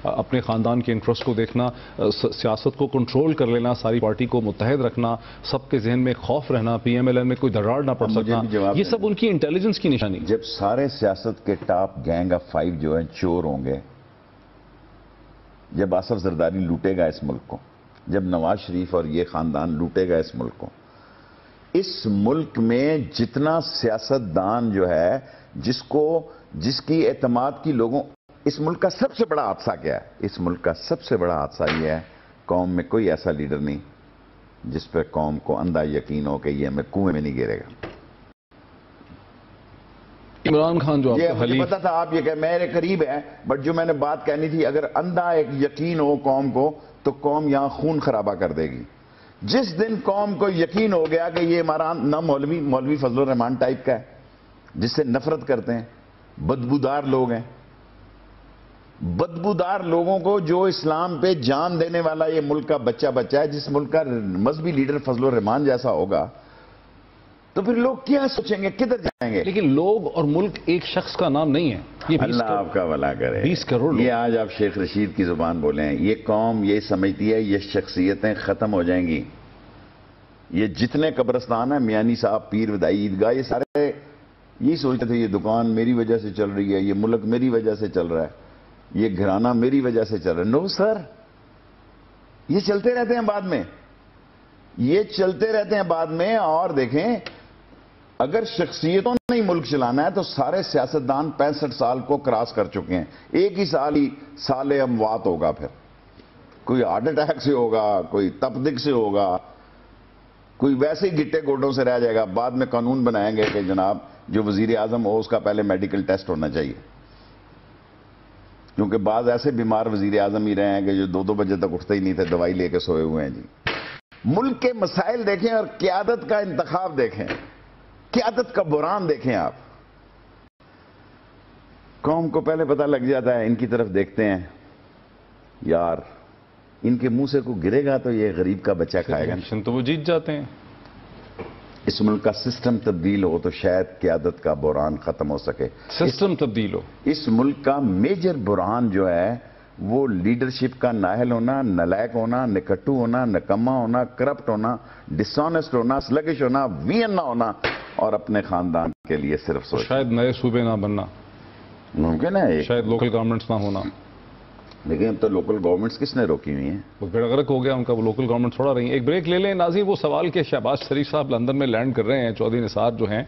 اپنے خاندان کے انٹرسٹ کو دیکھنا, سیاست کو کنٹرول کر لینا, ساری پارٹی کو متحد رکھنا, سب کے ذہن میں خوف رہنا, پی ایم ایل این میں کوئی دراڑ نہ پڑ سکنا, یہ سب ان کی انٹیلیجنس کی نشانی. جب سارے سیاست کے ٹاپ گینگ آف 5 جو ہیں چور ہوں گے, جب آصف زرداری لوٹے گا اس ملک کو, جب نواز شریف اور یہ خاندان لوٹے گا اس ملک کو, اس ملک میں جتنا سیاستدان جو ہے جس کی اعتماد کی لوگوں, اس ملک کا سب سے بڑا حادثہ کیا ہے؟ اس ملک کا سب سے بڑا حادثہ یہ ہے قوم میں کوئی ایسا لیڈر نہیں جس پہ قوم کو اندھا یقین ہو کہ یہ ہمیں کنویں میں نہیں گرے گا. عمران خان جو یہ مجھے پتا تھا آپ یہ کہ میرے قریب ہے, بٹ جو میں نے بات کہنی تھی, اگر اندھا ایک یقین ہو قوم کو تو قوم یہاں خون خرابہ کر دے گی. جس دن قوم کو یقین ہو گیا کہ یہ ہمارا نہ مولوی فضل الرحمان ٹائپ کا ہے جس سے نفرت کرتے ہیں, بدبودار لوگ ہیں, بدبودار لوگوں کو جو اسلام پہ جان دینے والا یہ ملک کا بچہ ہے, جس ملک کا مذہبی لیڈر فضل الرحمان جیسا ہوگا, تو پھر لوگ کیا سوچیں گے, کدھر جائیں گے؟ لیکن لوگ اور ملک ایک شخص کا نام نہیں ہے. یہ اللہ آپ کا بھلا کرے. 20 کروڑ. یہ آج آپ شیخ رشید کی زبان بولے ہیں, یہ قوم یہ سمجھتی ہے یہ شخصیتیں ختم ہو جائیں گی. یہ جتنے قبرستان ہیں, میانی صاحب, پیر ودائی, عیدگاہ, یہ سارے یہی سوچتے تھے یہ دکان میری وجہ سے چل رہی ہے, یہ ملک میری وجہ سے چل رہا ہے, یہ گھرانہ میری وجہ سے چل رہا ہے. نو سر, یہ چلتے رہتے ہیں بعد میں, یہ چلتے رہتے ہیں بعد میں. اور دیکھیں, اگر شخصیتوں نے ہی ملک چلانا ہے تو سارے سیاستدان 65 سال کو کراس کر چکے ہیں. ایک ہی سال اموات ہوگا, پھر کوئی ہارٹ اٹیک سے ہوگا, کوئی تپدق سے ہوگا, کوئی ویسے ہی گٹے گوڈوں سے رہ جائے گا. بعد میں قانون بنائیں گے کہ جناب جو وزیر اعظم ہو اس کا پہلے میڈیکل ٹیسٹ ہونا چاہیے, کیونکہ بعض ایسے بیمار وزیر اعظم ہی رہے ہیں کہ جو 2 بجے تک اٹھتے ہی نہیں تھے, دوائی لے کے سوئے ہوئے ہیں. جی, ملک کے مسائل دیکھیں اور قیادت کا انتخاب دیکھیں, قیادت کا بحران دیکھیں آپ. قوم کو پہلے پتہ لگ جاتا ہے, ان کی طرف دیکھتے ہیں, یار ان کے منہ سے کوئی گرے گا تو یہ غریب کا بچہ کھائے گا, تو وہ جیت جاتے ہیں. اس ملک کا سسٹم تبدیل ہو تو شاید قیادت کا بحران ختم ہو سکے. سسٹم تبدیل ہو. اس ملک کا میجر بحران جو ہے وہ لیڈرشپ کا نااہل ہونا, نالائق ہونا, نکٹو ہونا, نکما ہونا, کرپٹ ہونا, ڈس آنیسٹ ہونا, سلگش ہونا, وین نہ ہونا, اور اپنے خاندان کے لیے صرف سوچ. شاید نئے صوبے نہ بننا ممکن ہے, شاید لوکل گورنمنٹس نہ ہونا. لیکن اب تو لوکل گورنمنٹس کس نے روکی ہوئی ہیں؟ وہ بیڑا غرق ہو گیا ان کا, وہ لوکل گورنمنٹ تھوڑا رہی ہیں. ایک بریک لے لیں ناظرین. وہ سوال کہ شہباز شریف صاحب لندن میں لینڈ کر رہے ہیں, چودھری نثار جو ہیں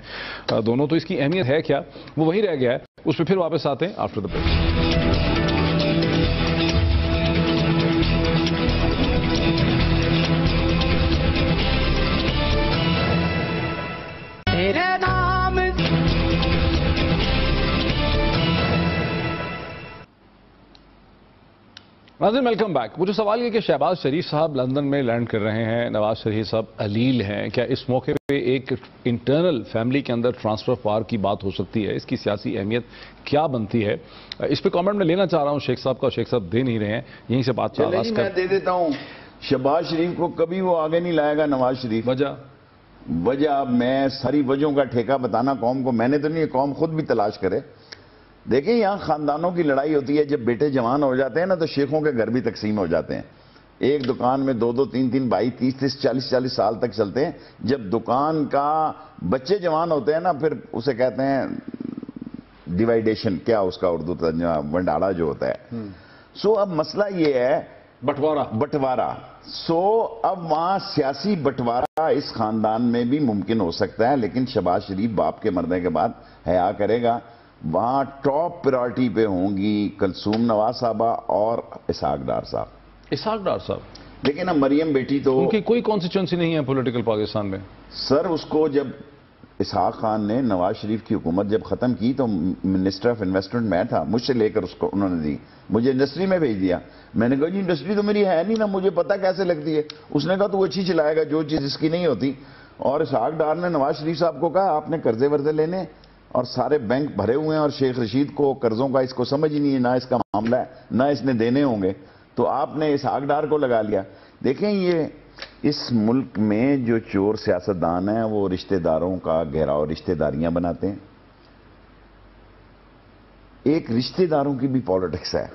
دونوں, تو اس کی اہمیت ہے کیا, وہ وہی رہ گیا ہے. اس پہ پھر واپس آتے ہیں آفٹر دا بریک. ناظرین ویلکم بیک. وہ جو سوال یہ کہ شہباز شریف صاحب لندن میں لینڈ کر رہے ہیں, نواز شریف صاحب علیل ہیں, کیا اس موقع پہ ایک انٹرنل فیملی کے اندر ٹرانسفر آف پاور کی بات ہو سکتی ہے؟ اس کی سیاسی اہمیت کیا بنتی ہے؟ اس پہ کامنٹ میں لینا چاہ رہا ہوں شیخ صاحب کا, شیخ صاحب دے نہیں رہے ہیں, یہیں سے بات آغاز میں دے دیتا ہوں. شہباز شریف کو کبھی وہ آگے نہیں لائے گا نواز شریف. وجہ میں ساری وجہوں کا ٹھیکہ بتانا قوم کو میں نے تو نہیں, قوم خود بھی تلاش کرے. دیکھیں یہاں خاندانوں کی لڑائی ہوتی ہے, جب بیٹے جوان ہو جاتے ہیں نا تو شیخوں کے گھر بھی تقسیم ہو جاتے ہیں. ایک دکان میں 2-2, 3-3 بھائی 30-30, 40-40 سال تک چلتے ہیں. جب دکان کا بچے جوان ہوتے ہیں نا پھر اسے کہتے ہیں ڈیوائیڈیشن, کیا اس کا اردو ترجمہ, ونڈاڑا جو ہوتا ہے. سو اب مسئلہ یہ ہے بٹوارا. سو اب وہاں سیاسی بٹوارا اس خاندان میں بھی ممکن ہو سکتا ہے, لیکن شہباز شریف باپ کے مرنے کے بعد حیا کرے گا. وہاں ٹاپ پرائرٹی پہ ہوں گی کلثوم نواز صاحبہ اور اسحاق ڈار صاحب. اسحاق ڈار صاحب, لیکن اب مریم بیٹی تو ان کی کوئی کانسٹیچوئنسی نہیں ہے پولیٹیکل پاکستان میں. سر اس کو جب اسحاق خان نے نواز شریف کی حکومت جب ختم کی تو منسٹر آف انویسٹمنٹ میں تھا، مجھ سے لے کر اس کو انہوں نے دی، مجھے انڈسٹری میں بھیج دیا. میں نے کہا جی انڈسٹری تو میری ہے نہیں نا، مجھے پتہ کیسے لگتی ہے. اس نے کہا تو وہ اچھی چلائے گا، جو چیز اس کی نہیں ہوتی. اور اسحاق ڈار نے نواز شریف صاحب کو کہا آپ نے قرضے ورضے لینے اور سارے بینک بھرے ہوئے ہیں اور شیخ رشید کو قرضوں کا اس کو سمجھ ہی نہیں ہے، نہ اس کا معاملہ ہے نہ اس نے دینے ہوں گے، تو آپ نے اسحاق ڈار کو لگا لیا. دیکھیں یہ اس ملک میں جو چور سیاستدان ہیں وہ رشتہ داروں کا گھیراؤ رشتہ داریاں بناتے ہیں. ایک رشتہ داروں کی بھی پالیٹکس ہے،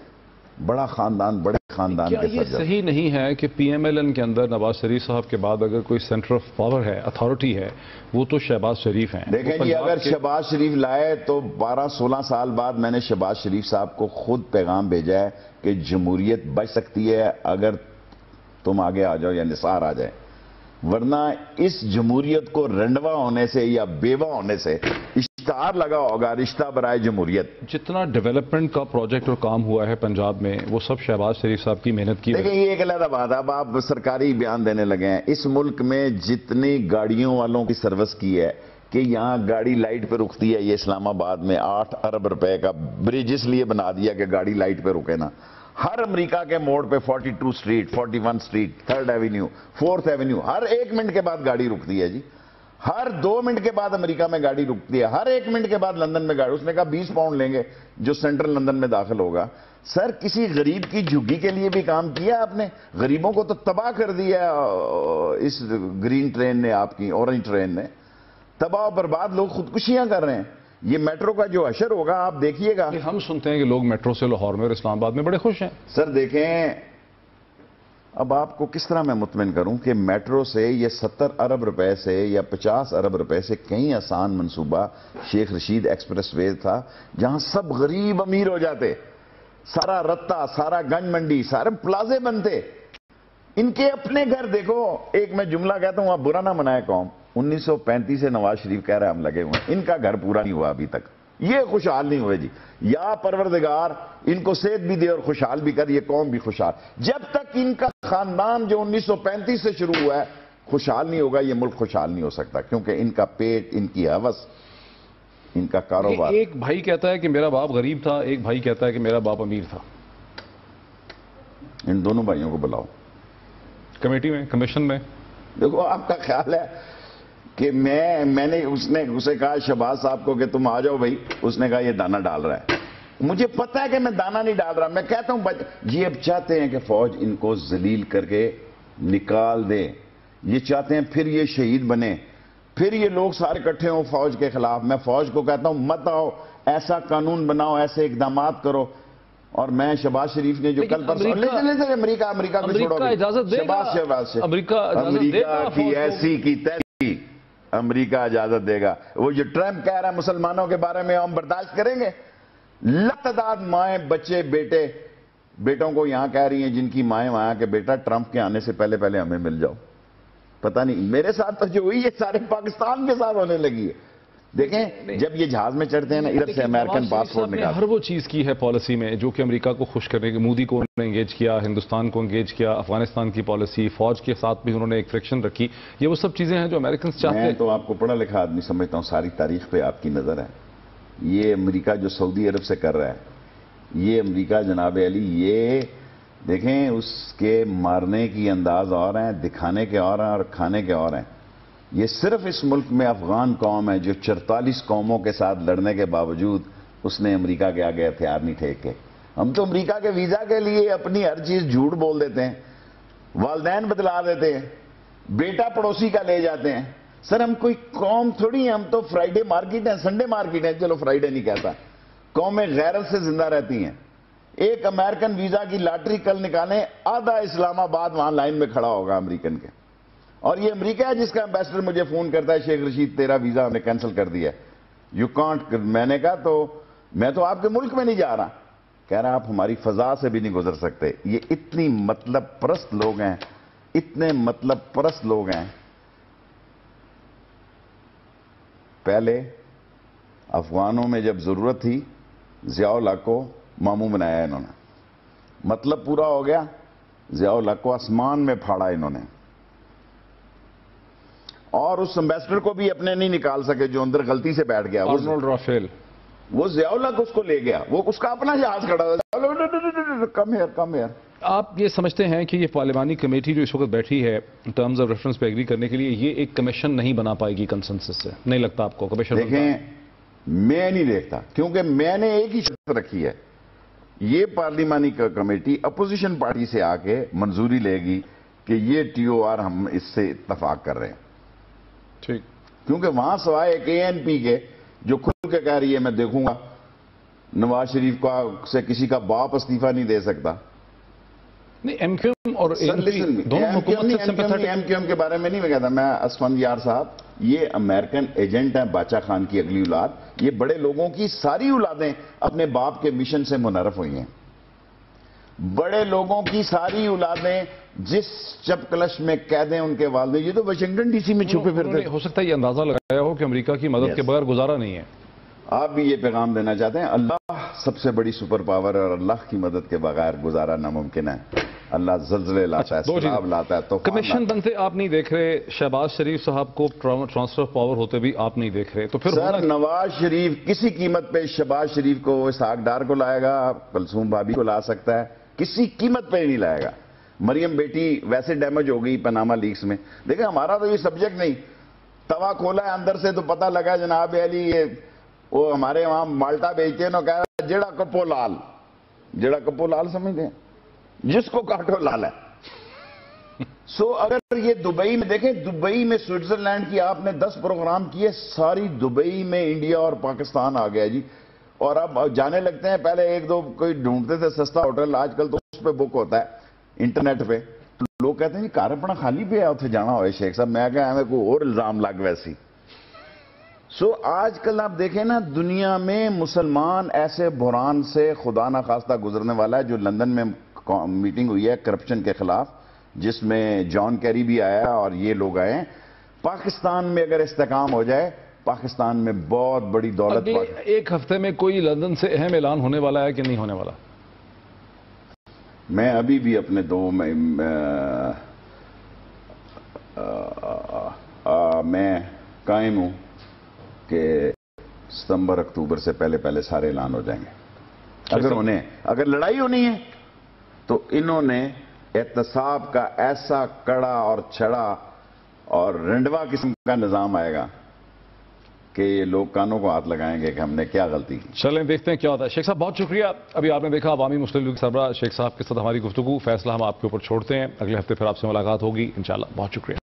بڑا خاندان بڑے خاندان کیا کے یہ ساتھ. صحیح نہیں ہے کہ پی ایم ایل این کے اندر نواز شریف صاحب کے بعد اگر کوئی سینٹر آف پاور ہے، اتھارٹی ہے، وہ تو شہباز شریف ہیں. دیکھیں جی اگر شہباز شریف لائے تو 12-16 سال بعد میں نے شہباز شریف صاحب کو خود پیغام بھیجا ہے کہ جمہوریت بچ سکتی ہے اگر تم آگے آ جاؤ یا نثار آ جائے، ورنہ اس جمہوریت کو رنڈوا ہونے سے یا بیوہ ہونے سے اشتہار لگا ہوگا رشتہ برائے جمہوریت. جتنا ڈیولپمنٹ کا پروجیکٹ اور کام ہوا ہے پنجاب میں وہ سب شہباز شریف صاحب کی محنت کی. دیکھیں یہ ایک علیحدہ بات ہے، اب آپ سرکاری بیان دینے لگے ہیں. اس ملک میں جتنی گاڑیوں والوں کی سروس کی ہے کہ یہاں گاڑی لائٹ پہ رکتی ہے، یہ اسلام آباد میں 8 ارب روپے کا برج اس لیے بنا دیا کہ گاڑی لائٹ پہ رکے نا. ہر امریکہ کے موڑ پہ 42 street 41 street 3rd avenue 4th avenue ہر 1 منٹ کے بعد گاڑی رکتی ہے جی. ہر 2 منٹ کے بعد امریکہ میں گاڑی رکتی ہے، ہر 1 منٹ کے بعد لندن میں گاڑی. اس نے کہا 20 پاؤنڈ لیں گے جو سینٹرل لندن میں داخل ہوگا. سر کسی غریب کی جھگی کے لیے بھی کام کیا آپ نے؟ غریبوں کو تو تباہ کر دیا اس گرین ٹرین نے، آپ کی اورنج ٹرین نے. تباہ و برباد، لوگ خودکشیاں کر رہے ہیں. یہ میٹرو کا جو اشر ہوگا آپ دیکھیے گا. ہم سنتے ہیں کہ لوگ میٹرو سے لاہور میں اور اسلام آباد میں بڑے خوش ہیں. سر دیکھیں اب آپ کو کس طرح میں مطمئن کروں کہ میٹرو سے یہ 70 ارب روپے سے یا 50 ارب روپے سے کہیں آسان منصوبہ شیخ رشید ایکسپریس وے تھا جہاں سب غریب امیر ہو جاتے. سارا رتہ، سارا گنج منڈی، سارے پلازے بنتے. ان کے اپنے گھر دیکھو. ایک میں جملہ کہتا ہوں آپ برا نہ منائے قوم، 1935 سے نواز شریف کہہ رہے ہیں ہم لگے ہوئے ہیں، ان کا گھر پورا نہیں ہوا ابھی تک. یہ خوشحال نہیں ہوئے جی. یا پروردگار ان کو صحت بھی دے اور خوشحال بھی کر، یہ قوم بھی خوشحال. جب تک ان کا خاندان جو 1935 سے شروع ہوا ہے خوشحال نہیں ہوگا، یہ ملک خوشحال نہیں ہو سکتا. کیونکہ ان کا پیٹ، ان کی ہوس، ان کا کاروبار. ایک بھائی کہتا ہے کہ میرا باپ غریب تھا، ایک بھائی کہتا ہے کہ میرا باپ امیر تھا. ان دونوں بھائیوں کو بلاؤ کمیٹی میں، کمیشن میں. دیکھو آپ کا خیال ہے کہ میں نے اسے کہا شہباز صاحب کو کہ تم آ جاؤ بھائی. اس نے کہا یہ دانا ڈال رہا ہے. مجھے پتا ہے کہ میں دانا نہیں ڈال رہا. میں کہتا ہوں یہ اب چاہتے ہیں کہ فوج ان کو ذلیل کر کے نکال دے. یہ چاہتے ہیں پھر یہ شہید بنے، پھر یہ لوگ سارے اکٹھے ہوں فوج کے خلاف. میں فوج کو کہتا ہوں مت آؤ، ایسا قانون بناؤ، ایسے اقدامات کرو. اور میں شہباز شریف نے جو کل پرسوں امریکہ کو چھوڑو، امریکہ کی ایسی کی تیسی امریکہ اجازت دے گا. وہ جو ٹرمپ کہہ رہا ہے مسلمانوں کے بارے میں ہم برداشت کریں گے؟ لاتعداد مائیں بچے بیٹوں کو یہاں کہہ رہی ہیں جن کی مائیں وہاں کہ بیٹا ٹرمپ کے آنے سے پہلے ہمیں مل جاؤ. پتہ نہیں میرے ساتھ تو جو ہوئی ہے سارے پاکستان کے ساتھ ہونے لگی ہے. دیکھیں جب یہ جہاز میں چڑھتے ہیں نا ادھر سے امریکن پاسپورٹ نکالتے ہیں. ہر وہ چیز کی ہے پالیسی میں جو کہ امریکہ کو خوش کرنے کے. مودی کو انہوں نے انگیج کیا، ہندوستان کو انگیج کیا، افغانستان کی پالیسی، فوج کے ساتھ بھی انہوں نے ایک فرکشن رکھی. یہ وہ سب چیزیں ہیں جو امریکنز چاہتے ہیں. میں تو آپ کو پڑھا لکھا آدمی سمجھتا ہوں، ساری تاریخ پہ آپ کی نظر ہے. یہ امریکہ جو سعودی عرب سے کر رہا ہے، یہ امریکہ جناب علی، یہ دیکھیں اس کے مارنے کی انداز اور ہیں، دکھانے کے اور ہیں اور کھانے کے اور ہیں. یہ صرف اس ملک میں افغان قوم ہے جو 44 قوموں کے ساتھ لڑنے کے باوجود اس نے امریکہ کے آگے ہتھیار نہیں ٹھیکے. ہم تو امریکہ کے ویزا کے لیے اپنی ہر چیز جھوٹ بول دیتے ہیں، والدین بدلا دیتے ہیں، بیٹا پڑوسی کا لے جاتے ہیں. سر ہم کوئی قوم تھوڑی ہیں، ہم تو فرائیڈے مارکیٹ ہیں، سنڈے مارکیٹ ہیں. چلو فرائیڈے نہیں کہتا. قومیں غیرت سے زندہ رہتی ہیں. ایک امریکن ویزا کی لاٹری کل نکالیں، آدھا اسلام آباد وہاں لائن میں کھڑا ہوگا امریکن کے. اور یہ امریکہ ہے جس کا امبیسڈر مجھے فون کرتا ہے شیخ رشید تیرا ویزا ہم نے کینسل کر دیا ہے، یو کانٹ. میں نے کہا تو میں تو آپ کے ملک میں نہیں جا رہا. کہہ رہا آپ ہماری فضا سے بھی نہیں گزر سکتے. یہ اتنی مطلب پرست لوگ ہیں، اتنے مطلب پرست لوگ ہیں. پہلے افغانوں میں جب ضرورت تھی ضیاء الحق کو ماموں بنایا انہوں نے. مطلب پورا ہو گیا، ضیاء الحق کو آسمان میں پھاڑا انہوں نے. اور اس امبیسڈر کو بھی اپنے نہیں نکال سکے جو اندر غلطی سے بیٹھ گیا. آرنولڈ رافیل وہ ضیاء الحق اس کو لے گیا, وہ اس کا اپنا جہاز کھڑا تھا. Come here. آپ یہ سمجھتے ہیں کہ یہ پارلیمانی کمیٹی جو اس وقت بیٹھی ہے ٹرمز آف ریفرنس پہ ایگری کرنے کے لیے, یہ ایک کمیشن نہیں بنا پائے گی کنسنسس سے؟ نہیں لگتا آپ کو کمیشن؟ دیکھیں, میں نہیں دیکھتا, کیونکہ میں نے ایک ہی شرط رکھی ہے, یہ پارلیمانی کمیٹی اپوزیشن پارٹی سے آ کے منظوری لے گی کہ یہ ٹی او آر ہم اس سے اتفاق کر رہے ہیں. ٹھیک. کیونکہ وہاں سوائے ایک اے این پی کے جو کھل کے کہہ رہی ہے میں دیکھوں گا, نواز شریف سے کسی کا باپ استعفیٰ نہیں دے سکتا. نہیں, ایم کیو ایم اور دونوں حکومت سے سمپیتھیٹک. ایم کیو ایم کے بارے میں نہیں میں کہتا, میں اسفند یار صاحب یہ امریکن ایجنٹ ہیں, باچا خان کی اگلی اولاد. یہ بڑے لوگوں کی ساری اولادیں اپنے باپ کے مشن سے منحرف ہوئی ہیں. بڑے لوگوں کی ساری اولادیں جس چپ کلش میں قید ہیں ان کے والدین, یہ تو واشنگٹن ڈی سی میں چھپے پھرتے. ہو سکتا ہے یہ اندازہ لگایا ہو کہ امریکہ کی مدد کے بغیر گزارا نہیں ہے. آپ بھی یہ پیغام دینا چاہتے ہیں, اللہ سب سے بڑی سپر پاور ہے اور اللہ کی مدد کے بغیر گزارا ناممکن ہے. اللہ زلزلے لاتا ہے, سیلاب لاتا ہے. تو کمیشن بنتے آپ نہیں دیکھ رہے, شہباز شریف صاحب کو ٹرانسفر آف پاور ہوتے بھی آپ نہیں دیکھ رہے, تو پھر سر نواز شریف کسی قیمت پہ شہباز شریف کو اسحاق ڈار کو لائے گا, کلثوم بھابی کو لا سکتا ہے, کسی قیمت پہ نہیں لائے گا. مریم بیٹی ویسے ڈیمیج ہو گئی پاناما لیکس میں. دیکھیں ہمارا تو یہ سبجیکٹ نہیں, توا کھولا ہے اندر سے تو پتہ لگا جناب علی یہ وہ ہمارے وہاں مالٹا بیچتے ہیں, کہہ رہا جیڑا کپو لال, جیڑا کپو لال سمجھتے ہیں, جس کو کاٹو لال ہے. سو اگر یہ دبئی میں دیکھیں, دبئی میں سوئٹزرلینڈ کی آپ نے 10 پروگرام کیے, ساری دبئی میں انڈیا اور پاکستان آ گیا جی. اور اب جانے لگتے ہیں, پہلے ایک دو کوئی ڈھونڈتے تھے سستا ہوٹل, آج کل تو اس پہ بک ہوتا ہے انٹرنیٹ پہ. لوگ کہتے ہیں جی کار اپنا خالی پہ ہے اتنے جانا ہوئے شیخ صاحب. میں کہا ہمیں کوئی اور الزام لگ ویسی. سو آج کل آپ دیکھیں نا, دنیا میں مسلمان ایسے بحران سے خدا نہ خواستہ گزرنے والا ہے. جو لندن میں میٹنگ ہوئی ہے کرپشن کے خلاف, جس میں جان کیری بھی آیا اور یہ لوگ آئے ہیں. پاکستان میں اگر استحکام ہو جائے, پاکستان میں بہت بڑی دولت. ایک ہفتے میں کوئی لندن سے اہم اعلان ہونے والا ہے کہ نہیں ہونے والا؟ میں ابھی بھی اپنے میں قائم ہوں کہ ستمبر اکتوبر سے پہلے سارے اعلان ہو جائیں گے. اگر لڑائی ہونی ہے تو انہوں نے احتساب کا ایسا کڑا اور چھڑا اور رنڈوا قسم کا نظام آئے گا کہ یہ لوگ کانوں کو ہاتھ لگائیں گے کہ ہم نے کیا غلطی کی. چلیں دیکھتے ہیں کیا ہوتا ہے. شیخ صاحب بہت شکریہ. ابھی آپ نے دیکھا عوامی مسلم لیگ سربراہ شیخ صاحب کے ساتھ ہماری گفتگو, فیصلہ ہم آپ کے اوپر چھوڑتے ہیں. اگلے ہفتے پھر آپ سے ملاقات ہوگی انشاءاللہ. بہت شکریہ.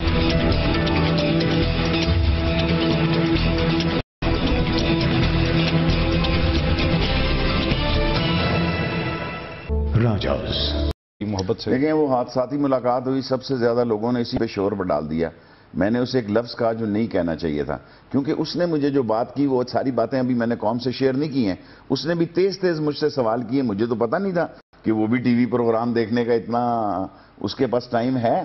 محبت سے دیکھیں, وہ حادثاتی ملاقات ہوئی, سب سے زیادہ لوگوں نے اسی پہ شور پر ڈال دیا. میں نے اسے ایک لفظ کہا جو نہیں کہنا چاہیے تھا, کیونکہ اس نے مجھے جو بات کی وہ ساری باتیں ابھی میں نے قوم سے شیئر نہیں کی ہیں. اس نے بھی تیز مجھ سے سوال کیے, مجھے تو پتہ نہیں تھا کہ وہ بھی ٹی وی پروگرام دیکھنے کا اتنا اس کے پاس ٹائم ہے.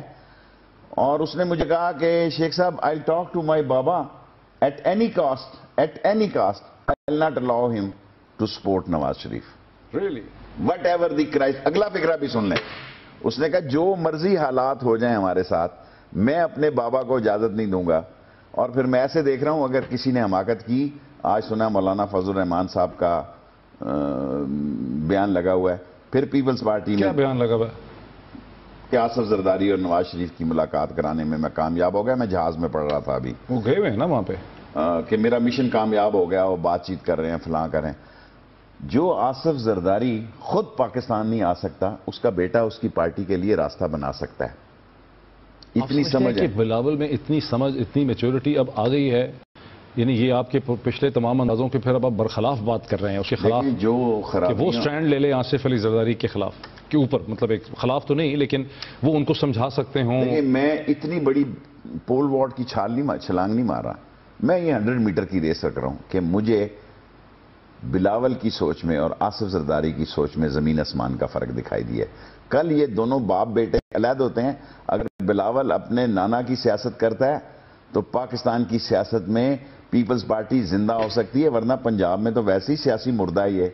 اور اس نے مجھے کہا کہ شیخ صاحب آئی ٹاک ٹو مائی بابا at any cost I will not allow them to support Nawaz Sharif. Really whatever the crisis. اگلا فکرہ بھی سن لیں. اس نے کہا جو مرضی حالات ہو جائیں ہمارے ساتھ, میں اپنے بابا کو اجازت نہیں دوں گا. اور پھر میں ایسے دیکھ رہا ہوں اگر کسی نے حماقت کی, آج سنا مولانا فضل الرحمان صاحب کا بیان لگا ہوا ہے, پھر پیپلز پارٹی کیا بیان لگا ہوا ہے کہ آصف زرداری اور نواز شریف کی ملاقات کرانے میں میں کامیاب ہو گیا. میں جہاز میں پڑھ رہا تھا ابھی, وہ گئے ہوئے ہیں نا وہاں پہ, کہ میرا مشن کامیاب ہو گیا, وہ بات چیت کر رہے ہیں, فلاں کریں. جو آصف زرداری خود پاکستان نہیں آ سکتا, اس کا بیٹا اس کی پارٹی کے لیے راستہ بنا سکتا ہے. اتنی سمجھ ہے کہ بلاول میں اتنی سمجھ, اتنی میچورٹی اب آ گئی ہے. یعنی یہ آپ کے پچھلے تمام اندازوں کے پھر اب آپ برخلاف بات کر رہے ہیں اس کے خلاف, جو کہ وہ سٹینڈ لے لے آصف علی زرداری کے خلاف کے اوپر, مطلب ایک خلاف تو نہیں لیکن وہ ان کو سمجھا سکتے ہوں. میں اتنی بڑی پول واٹ کی چھلانگ نہیں مار رہا. میں یہ 100 میٹر کی ریس رکھ رہا ہوں کہ مجھے بلاول کی سوچ میں اور آصف زرداری کی سوچ میں زمین آسمان کا فرق دکھائی دیا. کل یہ دونوں باپ بیٹے علیحدہ ہوتے ہیں. اگر بلاول اپنے نانا کی سیاست کرتا ہے تو پاکستان کی سیاست میں پیپلز پارٹی زندہ ہو سکتی ہے, ورنہ پنجاب میں تو ویسے ہی سیاسی مردہ ہی ہے.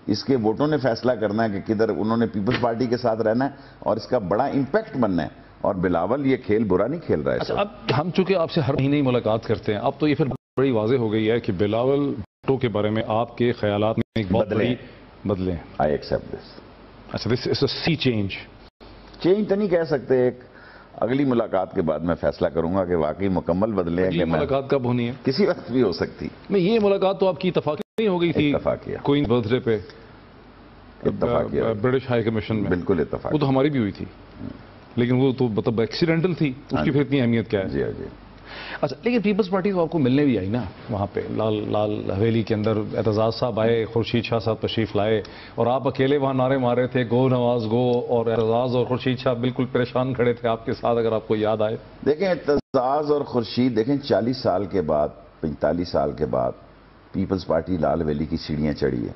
اس کے ووٹوں نے فیصلہ کرنا ہے کہ کدھر انہوں نے پیپلز پارٹی کے ساتھ رہنا ہے اور اس کا بڑا امپیکٹ بننا ہے. اور بلاول یہ کھیل برا نہیں کھیل رہا ہے. اچھا، اب ہم چونکہ آپ سے ہر مہینے ہی ملاقات کرتے ہیں، اب تو یہ پھر بڑی واضح ہو گئی ہے کہ بلاول بھٹو کے بارے میں آپ کے خیالات میں ایک بہت بڑی بدلے ہیں. I accept this. اچھا، دس از اے سی چینج. چینج تو نہیں کہہ سکتے، ایک اگلی ملاقات کے بعد میں فیصلہ کروں گا کہ واقعی مکمل بدلے ہیں کہ ملاقات کب ہونی ہے؟ کسی وقت بھی ہو سکتی. نہیں، یہ ملاقات تو آپ کی اتفاقی نہیں ہو گئی تھی اتفاقیہ کوئنز برتھ ڈے پہ اتفاقیہ برٹش ہائی کمیشن میں؟ بالکل اتفاق. وہ تو ہماری بھی ہوئی تھی، لیکن وہ تو مطلب ایکسیڈنٹل تھی، اس کی پھر اتنی اہمیت کیا ہے؟ جی جی. اچھا، لیکن پیپلز پارٹی کو آپ کو ملنے بھی آئی نا وہاں پہ لال حویلی کے اندر. اعتزاز صاحب آئے، خورشید شاہ صاحب تشریف لائے، اور آپ اکیلے وہاں نعرے مارے تھے گو نواز گو، اور اعتزاز اور خورشید شاہ بالکل پریشان کھڑے تھے آپ کے ساتھ، اگر آپ کو یاد آئے. دیکھیں اعتزاز اور خورشید، دیکھیں 40 سال کے بعد 45 سال کے بعد پیپلز پارٹی لال حویلی کی سیڑھیاں چڑھی ہے.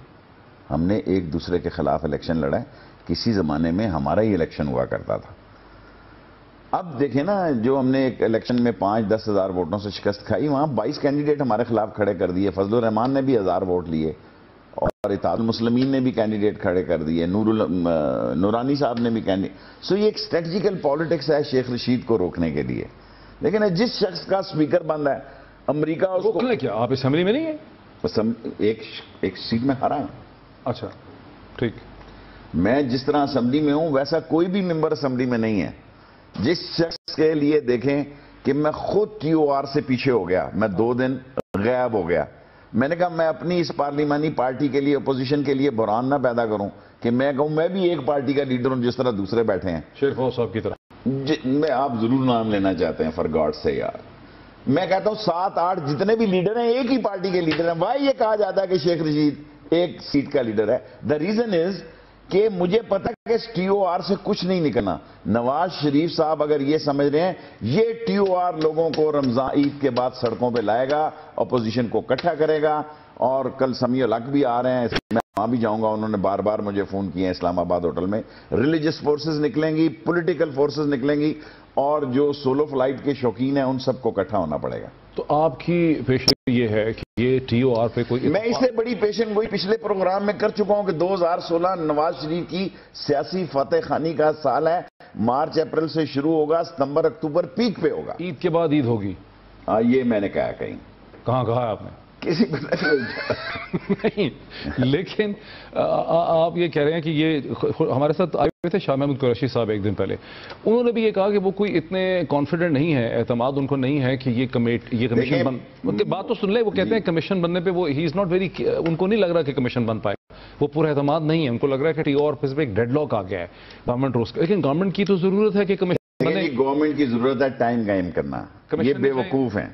ہم نے ایک دوسرے کے خلاف الیکشن لڑا ہے. کسی زمانے میں ہمارا ہی الیکشن ہوا کرتا تھا. اب دیکھیں نا، جو ہم نے ایک الیکشن میں 5-10 ہزار ووٹوں سے شکست کھائی، وہاں 22 کینڈیڈیٹ ہمارے خلاف کھڑے کر دیے. فضل الرحمان نے بھی 1000 ووٹ لیے، اور اتحاد المسلمین نے بھی کینڈیڈیٹ کھڑے کر دیے، نورانی صاحب نے بھی کینڈیڈیٹ. سو یہ ایک اسٹریٹجیکل پالیٹکس ہے شیخ رشید کو روکنے کے لیے. لیکن جس شخص کا اسپیکر بند ہے امریکہ، اس کو کیا آپ اسمبلی میں نہیں ہیں؟ ایک سیٹ میں ہارا ہے. اچھا ٹھیک. میں جس طرح اسمبلی میں ہوں ویسا کوئی بھی ممبر اسمبلی میں نہیں ہے. جس شخص کے لیے دیکھیں کہ میں خود ٹی او آر سے پیچھے ہو گیا، میں 2 دن غائب ہو گیا. میں نے کہا میں اپنی اس پارلیمانی پارٹی کے لیے، اپوزیشن کے لیے بحران نہ پیدا کروں کہ میں کہوں میں بھی ایک پارٹی کا لیڈر ہوں جس طرح دوسرے بیٹھے ہیں. شیر فوز صاحب کی طرح. میں آپ ضرور نام لینا چاہتے ہیں فار گاڈ سے یار. میں کہتا ہوں 7-8 جتنے بھی لیڈر ہیں ایک ہی پارٹی کے لیڈر ہیں. وائی یہ کہا جاتا ہے کہ شیخ رشید ایک سیٹ کا لیڈر ہے؟ دا ریزن از کہ مجھے پتہ کہ اس ٹی او آر سے کچھ نہیں نکلنا. نواز شریف صاحب اگر یہ سمجھ رہے ہیں یہ ٹی او آر لوگوں کو رمضان عید کے بعد سڑکوں پہ لائے گا، اپوزیشن کو اکٹھا کرے گا. اور کل سمیع الحق بھی آ رہے ہیں، میں وہاں بھی جاؤں گا. انہوں نے بار بار مجھے فون کیے ہیں اسلام آباد ہوٹل میں. ریلیجس فورسز نکلیں گی، پولیٹیکل فورسز نکلیں گی، اور جو سولو فلائٹ کے شوقین ہیں ان سب کو اکٹھا ہونا پڑے گا. تو آپ کی پیشن یہ ہے کہ یہ ٹی او آر پہ کوئی، میں اس سے بڑی پیشن گوئی پچھلے پروگرام میں کر چکا ہوں کہ 2016 نواز شریف کی سیاسی فاتح خانی کا سال ہے. مارچ اپریل سے شروع ہوگا، ستمبر اکتوبر پیک پہ ہوگا. عید کے بعد عید ہوگی. یہ میں نے کہا کہیں. کہاں کہا ہے آپ نے؟ کسی پر نہیں، لیکن آپ یہ کہہ رہے ہیں کہ یہ ہمارے ساتھ آئے ہوئے تھے شاہ محمود قریشی صاحب ایک دن پہلے. انہوں نے بھی یہ کہا کہ وہ کوئی اتنے کانفیڈنٹ نہیں ہے، اعتماد ان کو نہیں ہے کہ یہ کمیشن بن. بات تو سن لیں، وہ کہتے ہیں کمیشن بننے پہ وہ ہی از ناٹ ویری، ان کو نہیں لگ رہا کہ کمیشن بن پائے. وہ پورا اعتماد نہیں ہے، ان کو لگ رہا ہے کہ ٹی او آر پہ ایک ڈیڈ لاک آ گیا ہے گورنمنٹ روز کا. لیکن گورنمنٹ کی تو ضرورت ہے کہ کمیشن بنے. گورنمنٹ کی ضرورت ہے ٹائم قائم کرنا. یہ بے وقوف ہیں،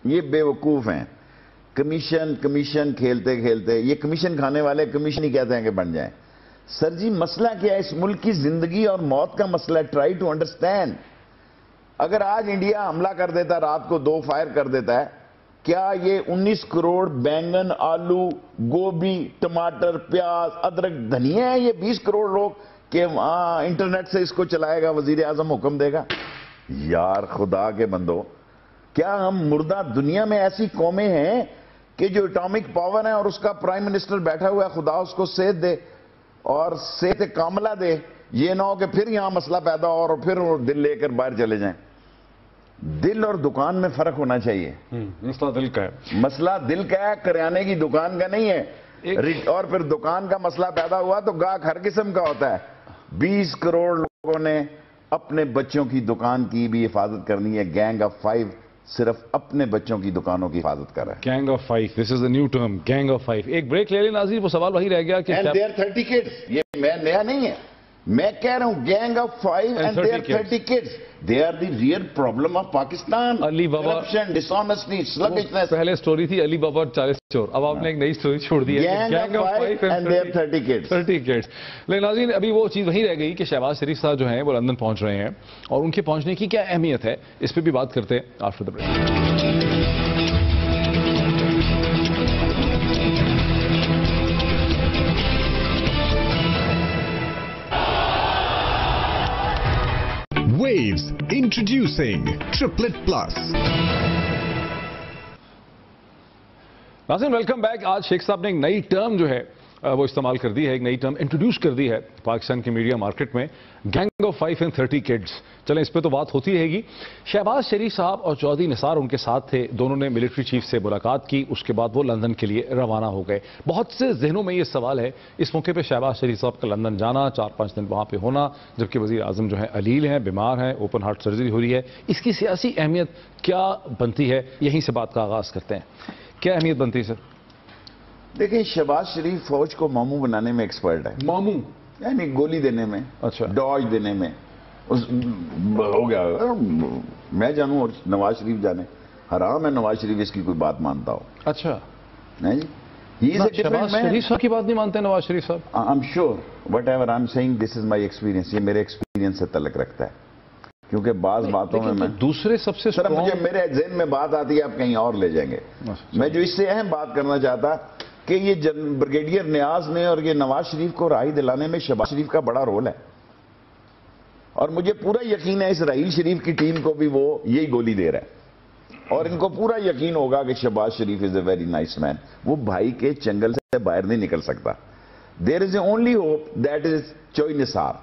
یہ بے وقوف ہیں. کمیشن کھیلتے کھیلتے یہ کمیشن کھانے والے کمیشن ہی کہتے ہیں کہ بن جائیں. سر جی مسئلہ کیا ہے؟ اس ملک کی زندگی اور موت کا مسئلہ ہے. Try to understand. اگر آج انڈیا حملہ کر دیتا، رات کو 2 فائر کر دیتا ہے، کیا یہ 19 کروڑ بینگن، آلو، گوبھی، ٹماٹر، پیاز، ادرک، دھنیا ہے یہ 20 کروڑ لوگ کہ انٹرنیٹ سے اس کو چلائے گا وزیر اعظم حکم دے گا؟ یار خدا کے بندو، کیا ہم مردہ دنیا میں ایسی قومیں ہیں کہ جو اٹامک پاور ہے اور اس کا پرائم منسٹر بیٹھا ہوا ہے، خدا اس کو صحت دے اور صحت کاملہ دے. یہ نہ ہو کہ پھر یہاں مسئلہ پیدا ہو اور پھر دل لے کر باہر چلے جائیں. دل اور دکان میں فرق ہونا چاہیے. مسئلہ دل کا ہے. مسئلہ دل کا ہے، کریانے کی دکان کا نہیں ہے. اور پھر دکان کا مسئلہ پیدا ہوا تو گاہک ہر قسم کا ہوتا ہے. 20 کروڑ لوگوں نے اپنے بچوں کی دکان کی بھی حفاظت کرنی ہے. گینگ آف 5 صرف اپنے بچوں کی دکانوں کی حفاظت کر رہا ہے. Gang of 5، this is a new term, gang of 5. ایک بریک لے لیں ناظرین، وہ سوال وہی رہ گیا کہ اینڈ دیر 30 کڈس. یہ میں نیا نہیں ہے، میں کہہ رہا ہوں gang of 5 and their 30 kids. They are the real problem of Pakistan. Ali Baba, corruption, dish honesty, سلگشنس. پہلے سٹوری تھی علی بابا 40 چور، اب آپ نے ایک نئی سٹوری چھوڑ دی ہے gang of 5 and their 30 kids. 30 kids. لیکن ناظرین ابھی وہ چیز وہی رہ گئی کہ شہباز شریف صاحب جو ہیں وہ لندن پہنچ رہے ہیں، اور ان کے پہنچنے کی کیا اہمیت ہے، اس پہ بھی بات کرتے ہیں after the break. Waves introducing Triplet Plus. ناظرین ویلکم بیک. آج شیخ صاحب نے ایک نئی ٹرم جو ہے وہ استعمال کر دی ہے, ایک نئی ٹرم انٹروڈیوس کر دی ہے پاکستان کی میڈیا مارکیٹ میں, گینگ آف 5 and 30 kids. چلیں اس پہ تو بات ہوتی رہے گی. شہباز شریف صاحب اور چودھری نثار ان کے ساتھ تھے, دونوں نے ملٹری چیف سے ملاقات کی, اس کے بعد وہ لندن کے لیے روانہ ہو گئے. بہت سے ذہنوں میں یہ سوال ہے اس موقع پہ شہباز شریف صاحب کا لندن جانا, 4-5 دن وہاں پہ ہونا, جبکہ وزیر اعظم جو ہے علیل ہیں, بیمار ہیں, اوپن ہارٹ سرجری ہو رہی ہے, اس کی سیاسی اہمیت کیا بنتی ہے؟ یہیں سے بات کا آغاز کرتے ہیں. کیا اہمیت بنتی ہے سر؟ دیکھیں, شہباز شریف فوج کو ماموں بنانے میں ایکسپرٹ ہے. ماموں یعنی گولی دینے میں, اچھا, ڈاج دینے میں. ہو گیا, میں جانوں اور نواز شریف جانے, حرام ہے نواز شریف اس کی کوئی بات مانتا ہو. اچھا, نہیں جی, شہباز شریف صاحب کی بات نہیں مانتے نواز شریف صاحب؟ I am sure whatever I am seeing this is my experience, یہ میرے ایکسپیرینس سے تعلق رکھتا ہے. کیونکہ بعض باتوں میں دوسرے سب سے سر مجھے میرے ذہن میں بات آتی ہے, آپ کہیں اور لے جائیں گے. میں جو اس سے اہم بات کرنا چاہتا کہ یہ بریگیڈیئر نیاز نے اور یہ نواز شریف کو راہی دلانے میں شہباز شریف کا بڑا رول ہے, اور مجھے پورا یقین ہے اسرائیل شریف کی ٹیم کو بھی وہ یہی گولی دے رہا ہے, اور ان کو پورا یقین ہوگا کہ Shahbaz Sharif is a very nice man. وہ بھائی کے چنگل سے باہر نہیں نکل سکتا. There is a only hope that is Chaudhry Nisar,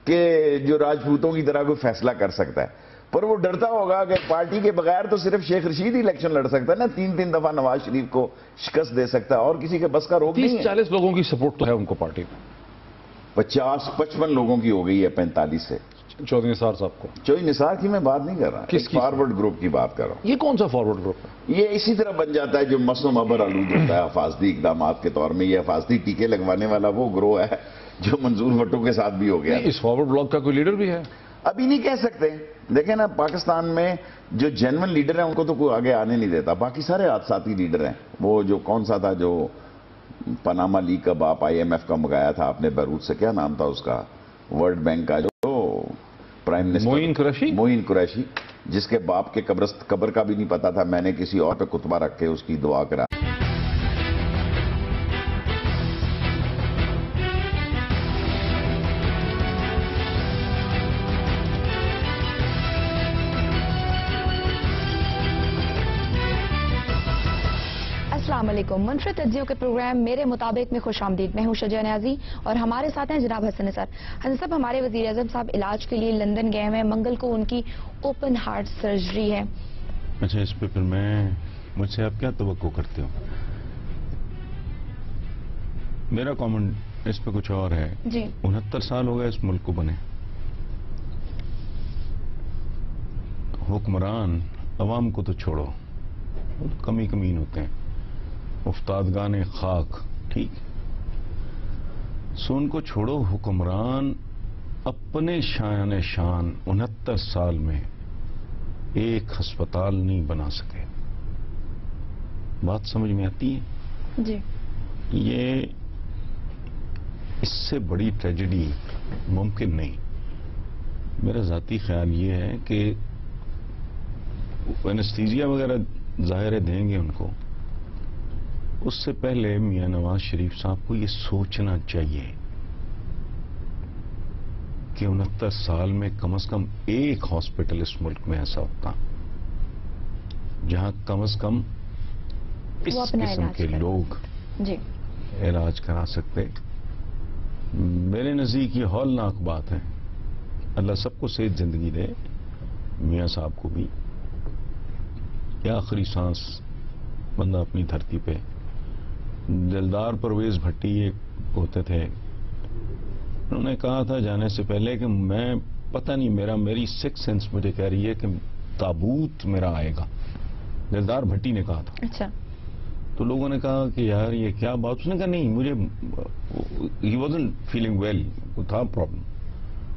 کہ جو راجپوتوں کی طرح کوئی فیصلہ کر سکتا ہے, پر وہ ڈرتا ہوگا کہ پارٹی کے بغیر تو صرف شیخ رشید ہی الیکشن لڑ سکتا ہے نا, 3 دفعہ نواز شریف کو شکست دے سکتا ہے, اور کسی کے بس کا روک نہیں ہے. 30-40 لوگوں کی سپورٹ تو ہے ان کو پارٹی میں, 50-55 لوگوں کی ہو گئی ہے 45 سے. چودھری نثار صاحب کو, چودھری نثار کی میں بات نہیں کر رہا, کس کی؟ فارورڈ گروپ کی بات کر رہا ہوں. یہ کون سا فارورڈ گروپ ہے؟ یہ اسی طرح بن جاتا ہے جو مسلم ابر آلود ہوتا ہے حفاظتی اقدامات کے طور میں. یہ حفاظتی ٹیکے لگوانے والا وہ گروہ ہے جو منظور بھٹو کے ساتھ بھی ہو گیا. اس فارورڈ بلاک کا کوئی لیڈر بھی ہے؟ ابھی نہیں کہہ سکتے. دیکھیں نا, پاکستان میں جو جینون لیڈر ہیں ان کو تو کوئی آگے آنے نہیں دیتا, باقی سارے حادثاتی لیڈر ہیں. وہ جو کون سا تھا جو پاناما لیگ کا باپ IMF کا منگایا تھا آپ نے بیروت سے, کیا نام تھا اس کا, ورلڈ بینک کا جو پرائم منسٹر معین قریشی, جس کے باپ کے قبر کا بھی نہیں پتا تھا, میں نے کسی اور پہ کتبہ رکھ کے اس کی دعا کرا. السلام علیکم. منفرد تجزیوں کے پروگرام میرے مطابق میں خوش آمدید. میں ہوں شجاع نیازی اور ہمارے ساتھ ہیں جناب حسن نثار. حسن صاحب, ہمارے وزیر اعظم صاحب علاج کے لیے لندن گئے ہیں, منگل کو ان کی اوپن ہارٹ سرجری ہے. اچھا, اس پہ پھر مجھ سے آپ کیا توقع کرتے ہو؟ میرا کامنٹ اس پہ کچھ اور ہے. جی, 69 سال ہو گئے اس ملک کو بنے. حکمران عوام کو تو چھوڑو, کمی کمین ہوتے ہیں, افتادگان خاک, ٹھیک, سو ان کو چھوڑو. حکمران اپنے شان 69 سال میں ایک ہسپتال نہیں بنا سکے. بات سمجھ میں آتی ہے؟ جی, یہ اس سے بڑی ٹریجڈی ممکن نہیں. میرا ذاتی خیال یہ ہے کہ اینستھیزیا وغیرہ ظاہر دیں گے ان کو, اس سے پہلے میاں نواز شریف صاحب کو یہ سوچنا چاہیے کہ 69 سال میں کم از کم ایک ہاسپٹل اس ملک میں ایسا ہوتا جہاں کم از کم اس قسم کے لوگ جی علاج کرا سکتے. میرے نزدیک یہ ہولناک بات ہے. اللہ سب کو صحت زندگی دے, میاں صاحب کو بھی. یہ آخری سانس بندہ اپنی دھرتی پہ. دلدار پرویز بھٹی ایک ہوتے تھے, انہوں نے کہا تھا جانے سے پہلے کہ میں پتہ نہیں, میری سکس سینس مجھے کہہ رہی ہے کہ تابوت میرا آئے گا. دلدار بھٹی نے کہا تھا. اچھا, تو لوگوں نے کہا کہ یار یہ کیا بات. اس نے کہا نہیں, مجھے ہی وازنٹ فیلنگ ویل, کوئی تھا پرابلم.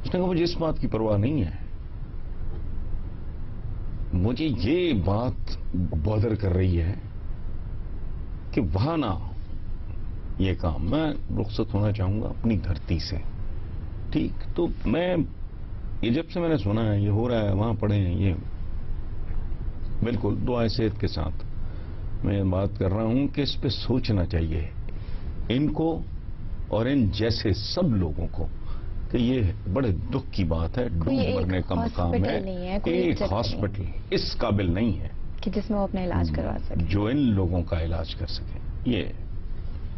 اس نے کہا مجھے اس بات کی پرواہ نہیں ہے, مجھے یہ بات بادر کر رہی ہے کہ وہاں نہ یہ کام, میں رخصت ہونا چاہوں گا اپنی دھرتی سے. ٹھیک, تو میں یہ جب سے میں نے سنا ہے یہ ہو رہا ہے, وہاں پڑھے ہیں, یہ بالکل دعائے صحت کے ساتھ میں بات کر رہا ہوں کہ اس پہ سوچنا چاہیے ان کو اور ان جیسے سب لوگوں کو کہ یہ بڑے دکھ کی بات ہے. ڈوب مرنے کا مقام ہے. ایک ہاسپٹل اس قابل نہیں ہے کہ جس میں وہ اپنا علاج کروا سکے, جو ان لوگوں کا علاج کر سکے. یہ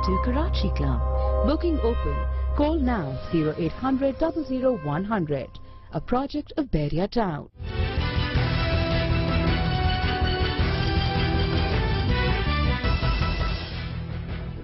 To Karachi Club. Booking open. Call now 0800 00 100. A project of Beria Town.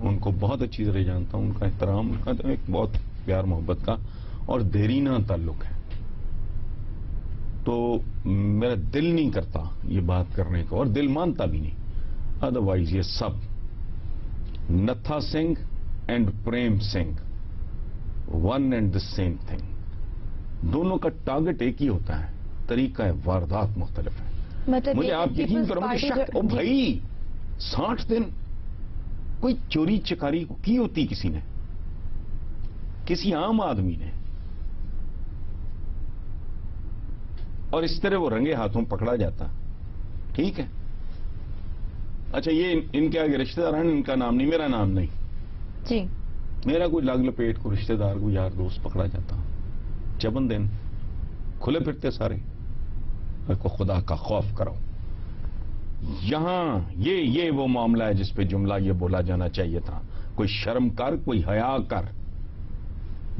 ان کو بہت اچھی طرح جانتا ہوں. ان کا احترام، ان کا تو ایک بہت پیار محبت کا اور دیرینہ تعلق ہے. تو میرا دل نہیں کرتا یہ بات کرنے کو، اور دل مانتا بھی نہیں. ادروائز یہ سب Nattha Singh and Prem Singh one and the same thing. دونوں کا ٹارگٹ ایک ہی ہوتا ہے، طریقہ واردات مختلف ہے. مجھے آپ یقین کرو مجھے شک، او بھائی 60 دن کوئی چوری چکاری کی ہوتی کسی نے، کسی عام آدمی نے، اور اس طرح وہ رنگے ہاتھوں پکڑا جاتا. ٹھیک ہے، اچھا یہ ان کے آگے رشتہ دار ہیں، ان کا نام نہیں، میرا نام نہیں جی، میرا کوئی لاگ لپیٹ کو رشتہ دار کو یار دوست پکڑا جاتا. چبن دن کھلے پھرتے سارے. میں کو خدا کا خوف کرو. یہاں یہ وہ معاملہ ہے جس پہ جملہ یہ بولا جانا چاہیے تھا، کوئی شرم کر، کوئی حیا کر.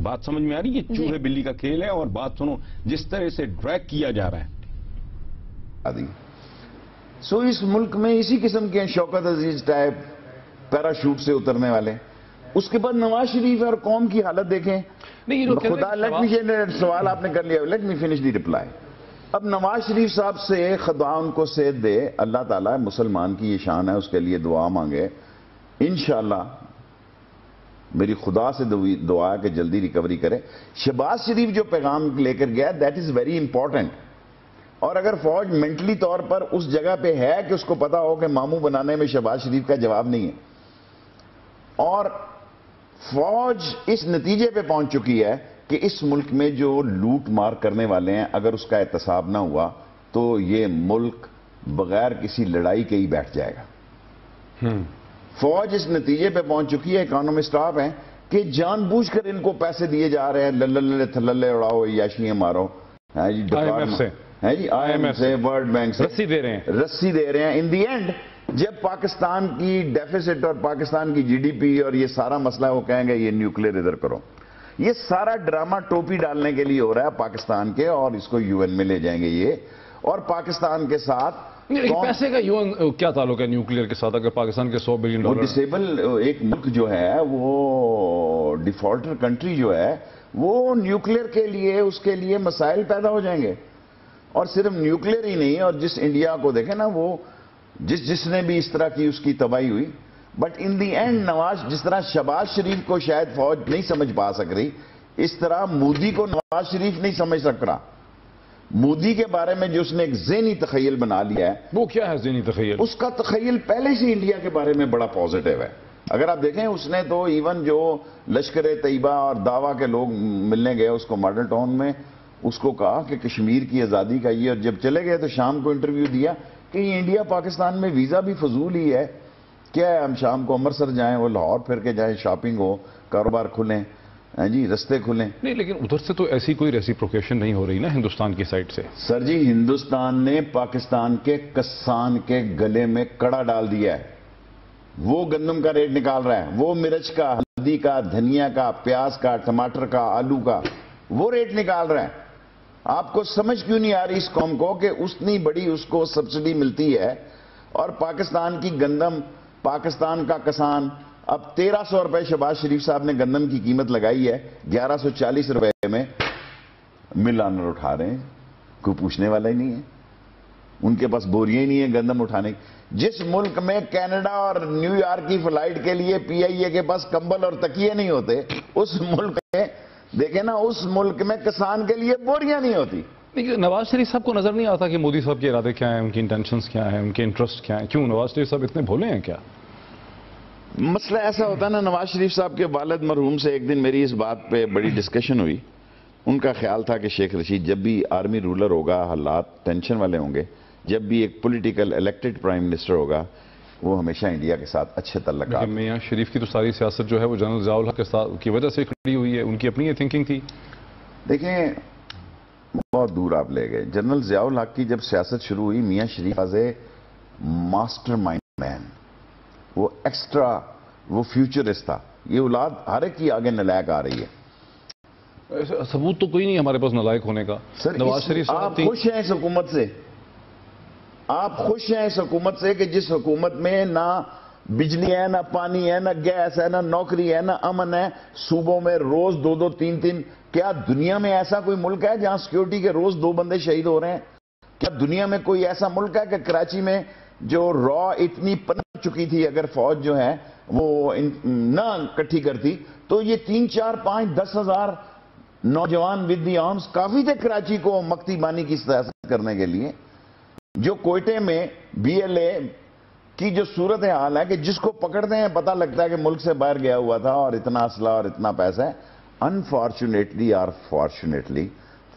بات سمجھ میں آ رہی ہے؟ یہ چوہے بلی کا کھیل ہے. اور بات سنو، جس طرح سے ڈریگ کیا جا رہا ہے. سو اس ملک میں اسی قسم کے شوکت عزیز ٹائپ پیراشوٹ سے اترنے والے. اس کے بعد نواز شریف اور قوم کی حالت دیکھیں. خدا لیٹ می سوال آپ نے کر لیا، let me finish the reply. اب نواز شریف صاحب سے خدا ان کو صحت دے، اللہ تعالیٰ مسلمان کی یہ شان ہے، اس کے لیے دعا مانگے. انشاءاللہ میری خدا سے دعا ہے کہ جلدی ریکوری کرے. شہباز شریف جو پیغام لے کر گیا دیٹ از ویری امپورٹنٹ. اور اگر فوج مینٹلی طور پر اس جگہ پہ ہے کہ اس کو پتا ہو کہ ماموں بنانے میں شہباز شریف کا جواب نہیں ہے، اور فوج اس نتیجے پہ پہنچ چکی ہے کہ اس ملک میں جو لوٹ مار کرنے والے ہیں اگر اس کا احتساب نہ ہوا تو یہ ملک بغیر کسی لڑائی کے ہی بیٹھ جائے گا. فوج اس نتیجے پہ پہنچ چکی ہے، اکانومسٹ آپ ہیں، کہ جان بوجھ کر ان کو پیسے دیے جا رہے ہیں، للے تھللے اڑاؤ، یاشیاں مارو. جی آئی ایم ایف سے، ورلڈ بینک سے رسی دے رہے ہیں. ان دی اینڈ جب پاکستان کی ڈیفیسٹ اور پاکستان کی جی ڈی پی اور یہ سارا مسئلہ وہ کہیں گے یہ نیوکلیر ادھر کرو. یہ سارا ڈرامہ ٹوپی ڈالنے کے لیے ہو رہا ہے پاکستان کے، اور اس کو یو این میں لے جائیں گے یہ. اور پاکستان کے ساتھ پیسے کا یو این کیا تعلق ہے نیوکلیر کے ساتھ؟ اگر پاکستان کے $100 بلین ڈسیبل ایک ملک جو ہے وہ ڈیفالٹر کنٹری جو ہے وہ نیوکلیر کے لیے اس کے لیے مسائل پیدا ہو جائیں گے. اور صرف نیوکلیر ہی نہیں، اور جس انڈیا کو دیکھیں نا، وہ جس نے بھی اس طرح کی اس کی تباہی ہوئی. بٹ ان دی اینڈ نواز، جس طرح شہباز شریف کو شاید فوج نہیں سمجھ پا سک رہی، اس طرح مودی کو نواز شریف نہیں سمجھ سک رہا. مودی کے بارے میں جو اس نے ایک ذہنی تخیل بنا لیا ہے، وہ کیا ہے ذہنی تخیل؟ اس کا تخیل پہلے سے انڈیا کے بارے میں بڑا پازیٹیو ہے. اگر آپ دیکھیں اس نے تو ایون جو لشکر طیبہ اور دعویٰ کے لوگ ملنے گئے اس کو ماڈل ٹاؤن میں، اس کو کہا کہ کشمیر کی آزادی کا یہ، اور جب چلے گئے تو شام کو انٹرویو دیا کہ یہ انڈیا پاکستان میں ویزا بھی فضول ہی ہے، کیا ہے ہم شام کو امرتسر جائیں، وہ لاہور پھر کے جائیں، شاپنگ ہو، کاروبار کھلیں، جی رستے کھلیں. نہیں لیکن ادھر سے تو ایسی کوئی ریسیپروکیشن نہیں ہو رہی نا ہندوستان کی سائڈ سے. سر جی ہندوستان نے پاکستان کے کسان کے گلے میں کڑا ڈال دیا ہے. وہ گندم کا ریٹ نکال رہا ہے، وہ مرچ کا، ہلدی کا، دھنیا کا، پیاز کا، ٹماٹر کا، آلو کا، وہ ریٹ نکال رہا ہے. آپ کو سمجھ کیوں نہیں آ رہی اس قوم کو کہ اتنی بڑی اس کو سبسڈی ملتی ہے، اور پاکستان کی گندم، پاکستان کا کسان اب 1300 روپے شہباز شریف صاحب نے گندم کی قیمت لگائی ہے، 1140 روپے میں مل آنر اٹھا رہے ہیں. کوئی پوچھنے والا ہی نہیں ہے، ان کے پاس بوریاں ہی نہیں ہیں گندم اٹھانے کی. جس ملک میں کینیڈا اور نیو یارک کی فلائٹ کے لیے پی آئی اے کے پاس کمبل اور تکیے نہیں ہوتے، اس ملک میں دیکھیں نا، اس ملک میں کسان کے لیے بوریاں نہیں ہوتی. نواز شریف صاحب کو نظر نہیں آتا کہ مودی صاحب کے ارادے کیا ہیں، ان کی انٹینشنز کیا ہیں، ان کے انٹرسٹ کیا ہیں؟ کیوں نواز شریف صاحب اتنے بھولے ہیں کیا؟ مسئلہ ایسا ہوتا ہے نا، نواز شریف صاحب کے والد مرحوم سے ایک دن میری اس بات پہ بڑی ڈسکشن ہوئی. ان کا خیال تھا کہ شیخ رشید جب بھی آرمی رولر ہوگا، حالات ٹینشن والے ہوں گے، جب بھی ایک پولیٹیکل الیکٹڈ پرائم منسٹر ہوگا، وہ ہمیشہ انڈیا کے ساتھ اچھے تعلقات. میاں شریف کی تو ساری سیاست جو ہے وہ جنرل ضیاء الحق کے ساتھ کی وجہ سے کھڑی ہوئی ہے، ان کی اپنی یہ تھنکنگ تھی. دیکھیں بہت دور آپ لے گئے. جنرل ضیاء الحق کی جب سیاست شروع ہوئی، میاں شریف ایز اے ماسٹر مائنڈ مین، وہ ایکسٹرا، وہ فیوچرسٹ تھا. یہ اولاد ہر ایک کی آگے نلائق آ رہی ہے. ثبوت تو کوئی نہیں ہمارے پاس نلائق ہونے کا. نواز شریف آپ خوش ہیں اس حکومت سے؟ آپ خوش ہیں اس حکومت سے کہ جس حکومت میں نہ بجلی ہے نہ پانی ہے نہ گیس ہے نہ نوکری ہے نہ امن ہے. صوبوں میں روز 2-2 3-3. کیا دنیا میں ایسا کوئی ملک ہے جہاں سیکیورٹی کے روز 2 بندے شہید ہو رہے ہیں؟ کیا دنیا میں کوئی ایسا ملک ہے کہ کراچی میں جو را اتنی پنپ چکی تھی اگر فوج جو ہے وہ نہ اکٹھی کرتی تو یہ 3, 4, 5, 10 ہزار نوجوان ود دی آرمز کافی تھے کراچی کو مکتی بانی کی سیاست کرنے کے لیے. جو کوئٹے میں BLA کی جو صورتحال ہے کہ جس کو پکڑتے ہیں پتہ لگتا ہے کہ ملک سے باہر گیا ہوا تھا اور اتنا اسلحہ اور اتنا پیسہ ہے. انفارچونیٹلی اور فارچونیٹلی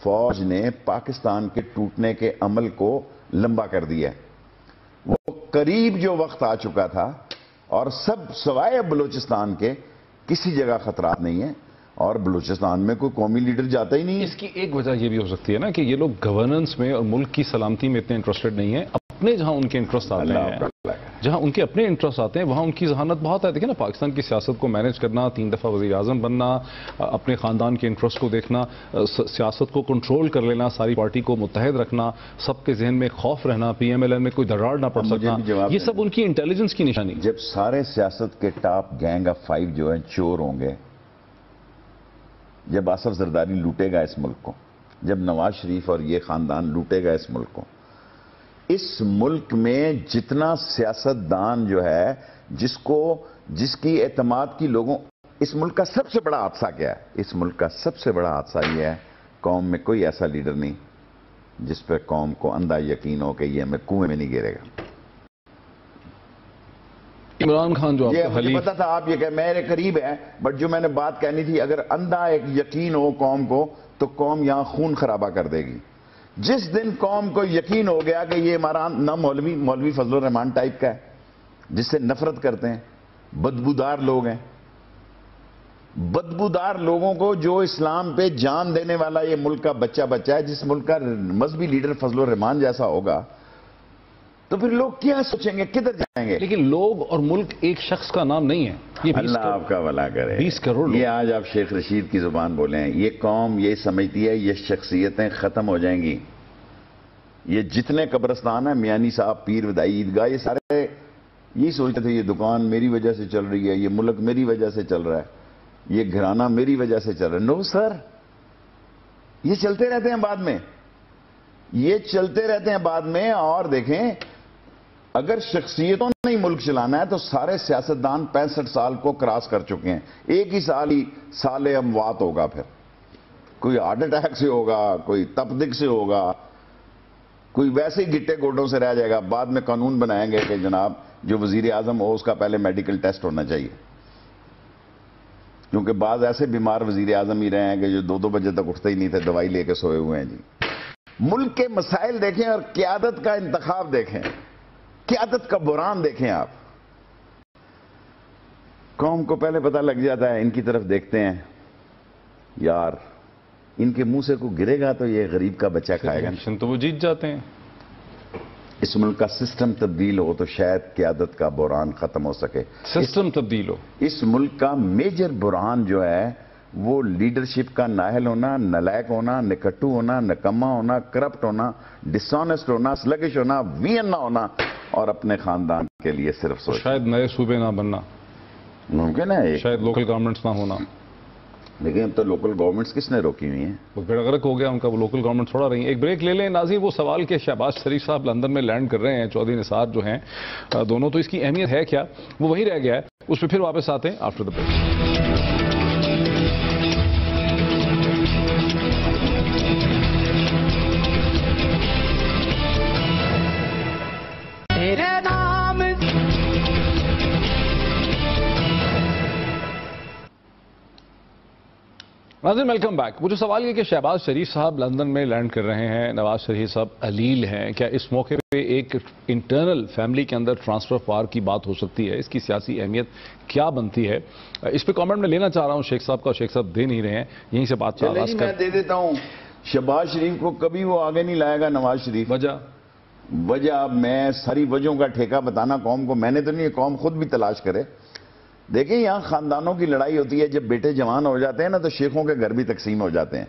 فوج نے پاکستان کے ٹوٹنے کے عمل کو لمبا کر دیا. وہ قریب جو وقت آ چکا تھا اور سب سوائے بلوچستان کے کسی جگہ خطرات نہیں ہیں اور بلوچستان میں کوئی قومی لیڈر جاتا ہی نہیں ہے. اس کی ایک وجہ یہ بھی ہو سکتی ہے نا کہ یہ لوگ گورننس میں اور ملک کی سلامتی میں اتنے انٹرسٹڈ نہیں ہیں. اپنے جہاں ان کے انٹرسٹ آتے ہیں جہاں ان کے اپنے انٹرسٹ آتے ہیں وہاں ان کی ذہانت بہت ہے. دیکھیں نا پاکستان کی سیاست کو مینیج کرنا, 3 دفعہ وزیر اعظم بننا, اپنے خاندان کے انٹرسٹ کو دیکھنا, سیاست کو کنٹرول کر لینا, ساری پارٹی کو متحد رکھنا, سب کے ذہن میں خوف رہنا, PMLN میں کوئی دراڑ نہ پڑ سکنا, یہ سب ان کی انٹیلیجنس کی نشانی. جب سارے سیاست کے ٹاپ گینگ آف 5 جو ہیں چور ہوں گے, جب آصف زرداری لوٹے گا اس ملک کو, جب نواز شریف اور یہ خاندان لوٹے گا اس ملک کو, اس ملک میں جتنا سیاست دان جو ہے جس کی اعتماد کی لوگوں, اس ملک کا سب سے بڑا حادثہ کیا ہے؟ اس ملک کا سب سے بڑا حادثہ یہ ہے قوم میں کوئی ایسا لیڈر نہیں جس پہ قوم کو اندھا یقین ہو کہ یہ ہمیں کنویں میں نہیں گرے گا. عمران خان جو یہ مجھے پتا تھا آپ یہ کہ میرے قریب ہے, بٹ جو میں نے بات کہنی تھی, اگر اندھا ایک یقین ہو قوم کو تو قوم یہاں خون خرابہ کر دے گی. جس دن قوم کو یقین ہو گیا کہ یہ ہمارا نہ مولوی فضل الرحمان ٹائپ کا ہے جس سے نفرت کرتے ہیں, بدبودار لوگ ہیں, بدبودار لوگوں کو جو اسلام پہ جان دینے والا یہ ملک کا بچہ ہے, جس ملک کا مذہبی لیڈر فضل الرحمان جیسا ہوگا تو پھر لوگ کیا سوچیں گے, کدھر جائیں گے؟ لیکن لوگ اور ملک ایک شخص کا نام نہیں ہے. یہ اللہ آپ کا بھلا کرے. 20 کروڑ یہ آج آپ شیخ رشید کی زبان بولیں, یہ قوم یہ سمجھتی ہے یہ شخصیتیں ختم ہو جائیں گی. یہ جتنے قبرستان ہیں, میانی صاحب, پیر ودائی, عیدگاہ, یہ سارے یہی سوچتے تھے یہ دکان میری وجہ سے چل رہی ہے, یہ ملک میری وجہ سے چل رہا ہے, یہ گھرانہ میری وجہ سے چل رہا ہے. نو سر, یہ چلتے رہتے ہیں بعد میں, یہ چلتے رہتے ہیں بعد میں. اور دیکھیں اگر شخصیتوں نے ہی ملک چلانا ہے تو سارے سیاستدان 65 سال کو کراس کر چکے ہیں. ایک ہی سال اموات ہوگا, پھر کوئی ہارٹ اٹیک سے ہوگا, کوئی تپدق سے ہوگا, کوئی ویسے ہی گٹے گوٹوں سے رہ جائے گا. بعد میں قانون بنائیں گے کہ جناب جو وزیر اعظم ہو اس کا پہلے میڈیکل ٹیسٹ ہونا چاہیے, کیونکہ بعض ایسے بیمار وزیر اعظم ہی رہے ہیں کہ جو 2 بجے تک اٹھتے ہی نہیں تھے, دوائی لے کے سوئے ہوئے ہیں. جی ملک کے مسائل دیکھیں اور قیادت کا انتخاب دیکھیں, قیادت کا بحران دیکھیں آپ. قوم کو پہلے پتہ لگ جاتا ہے, ان کی طرف دیکھتے ہیں, یار ان کے منہ سے کو گرے گا تو یہ غریب کا بچہ کھائے گا, تو وہ جیت جاتے ہیں. اس ملک کا سسٹم تبدیل ہو تو شاید قیادت کا بحران ختم ہو سکے. سسٹم تبدیل ہو. اس ملک کا میجر بحران جو ہے وہ لیڈرشپ کا نااہل ہونا, نالائق ہونا, نکٹو ہونا, نکما ہونا, کرپٹ ہونا, ڈس آنیسٹ ہونا, سلگش ہونا, وین نہ ہونا اور اپنے خاندان کے لیے صرف سوچ. شاید نئے صوبے نہ بننا ممکن ہے, شاید لوکل گورنمنٹس نہ ہونا. لیکن اب تو لوکل گورنمنٹس کس نے روکی ہوئی ہیں؟ وہ بیڑا غرق ہو گیا ان کا, وہ لوکل گورنمنٹ تھوڑا رہی ہیں. ایک بریک لے لیں ناظرین. وہ سوال کہ شہباز شریف صاحب لندن میں لینڈ کر رہے ہیں, چودھری نثار جو ہیں دونوں, تو اس کی اہمیت ہے کیا, وہ وہی رہ گیا ہے. اس پہ پھر واپس آتے ہیں آفٹر دا بریک. ناظرین ویلکم بیک. وہ جو سوال یہ کہ شہباز شریف صاحب لندن میں لینڈ کر رہے ہیں, نواز شریف صاحب علیل ہیں, کیا اس موقع پہ ایک انٹرنل فیملی کے اندر ٹرانسفر آف پاور کی بات ہو سکتی ہے؟ اس کی سیاسی اہمیت کیا بنتی ہے؟ اس پہ کامنٹ میں لینا چاہ رہا ہوں شیخ صاحب کا, شیخ صاحب دے نہیں رہے ہیں, یہیں سے بات کا آغاز میں دے دیتا ہوں. شہباز شریف کو کبھی وہ آگے نہیں لائے گا نواز شریف. وجہ اب میں ساری وجہوں کا ٹھیکہ بتانا قوم کو, میں نے تو نہیں, قوم خود بھی تلاش کرے. دیکھیں یہاں خاندانوں کی لڑائی ہوتی ہے, جب بیٹے جوان ہو جاتے ہیں نا تو شیخوں کے گھر بھی تقسیم ہو جاتے ہیں.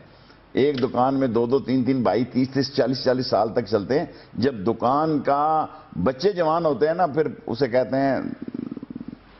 ایک دکان میں 2-2, 3-3 بھائی 30-30, 40-40 سال تک چلتے ہیں. جب دکان کا بچے جوان ہوتے ہیں نا پھر اسے کہتے ہیں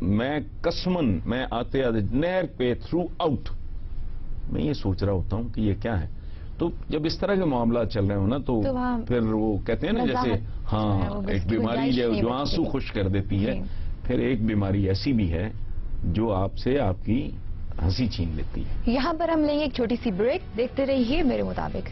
میں قسمن میں آتے آتے نہر پہ تھرو آؤٹ میں یہ سوچ رہا ہوتا ہوں کہ یہ کیا ہے. تو جب اس طرح کے معاملات چل رہے ہوں نا تو پھر وہ کہتے ہیں نا جیسے ہاں ایک بیماری جو آنسو خوش کر دیتی ہے, پھر ایک بیماری ایسی بھی ہے جو آپ سے آپ کی ہنسی چھین لیتی ہے. یہاں پر ہم لیں گے ایک چھوٹی سی بریک. دیکھتے رہیے میرے مطابق.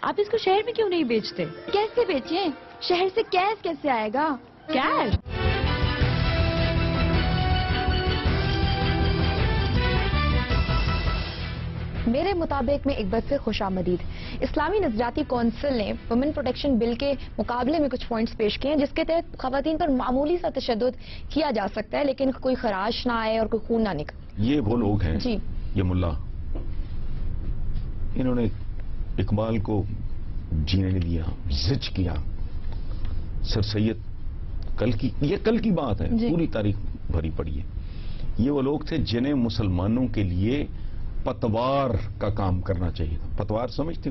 آپ اس کو شہر میں کیوں نہیں بیچتے؟ کیسے بیچیں؟ شہر سے کیش کیسے آئے گا؟ کیش؟ میرے مطابق میں ایک بار پھر خوش آمدید. اسلامی نظریاتی کونسل نے وومن پروٹیکشن بل کے مقابلے میں کچھ پوائنٹس پیش کیے ہیں جس کے تحت خواتین پر معمولی سا تشدد کیا جا سکتا ہے لیکن کوئی خراش نہ آئے اور کوئی خون نہ نکلے. یہ وہ لوگ ہیں جی یہ ملا, انہوں نے اقبال کو جینے نہیں دیا, زج کیا. سر سید کل کی بات ہے, پوری تاریخ بھری پڑی ہے. یہ وہ لوگ تھے جنہیں مسلمانوں کے لیے پتوار کا کام کرنا چاہیے تھا. پتوار سمجھتے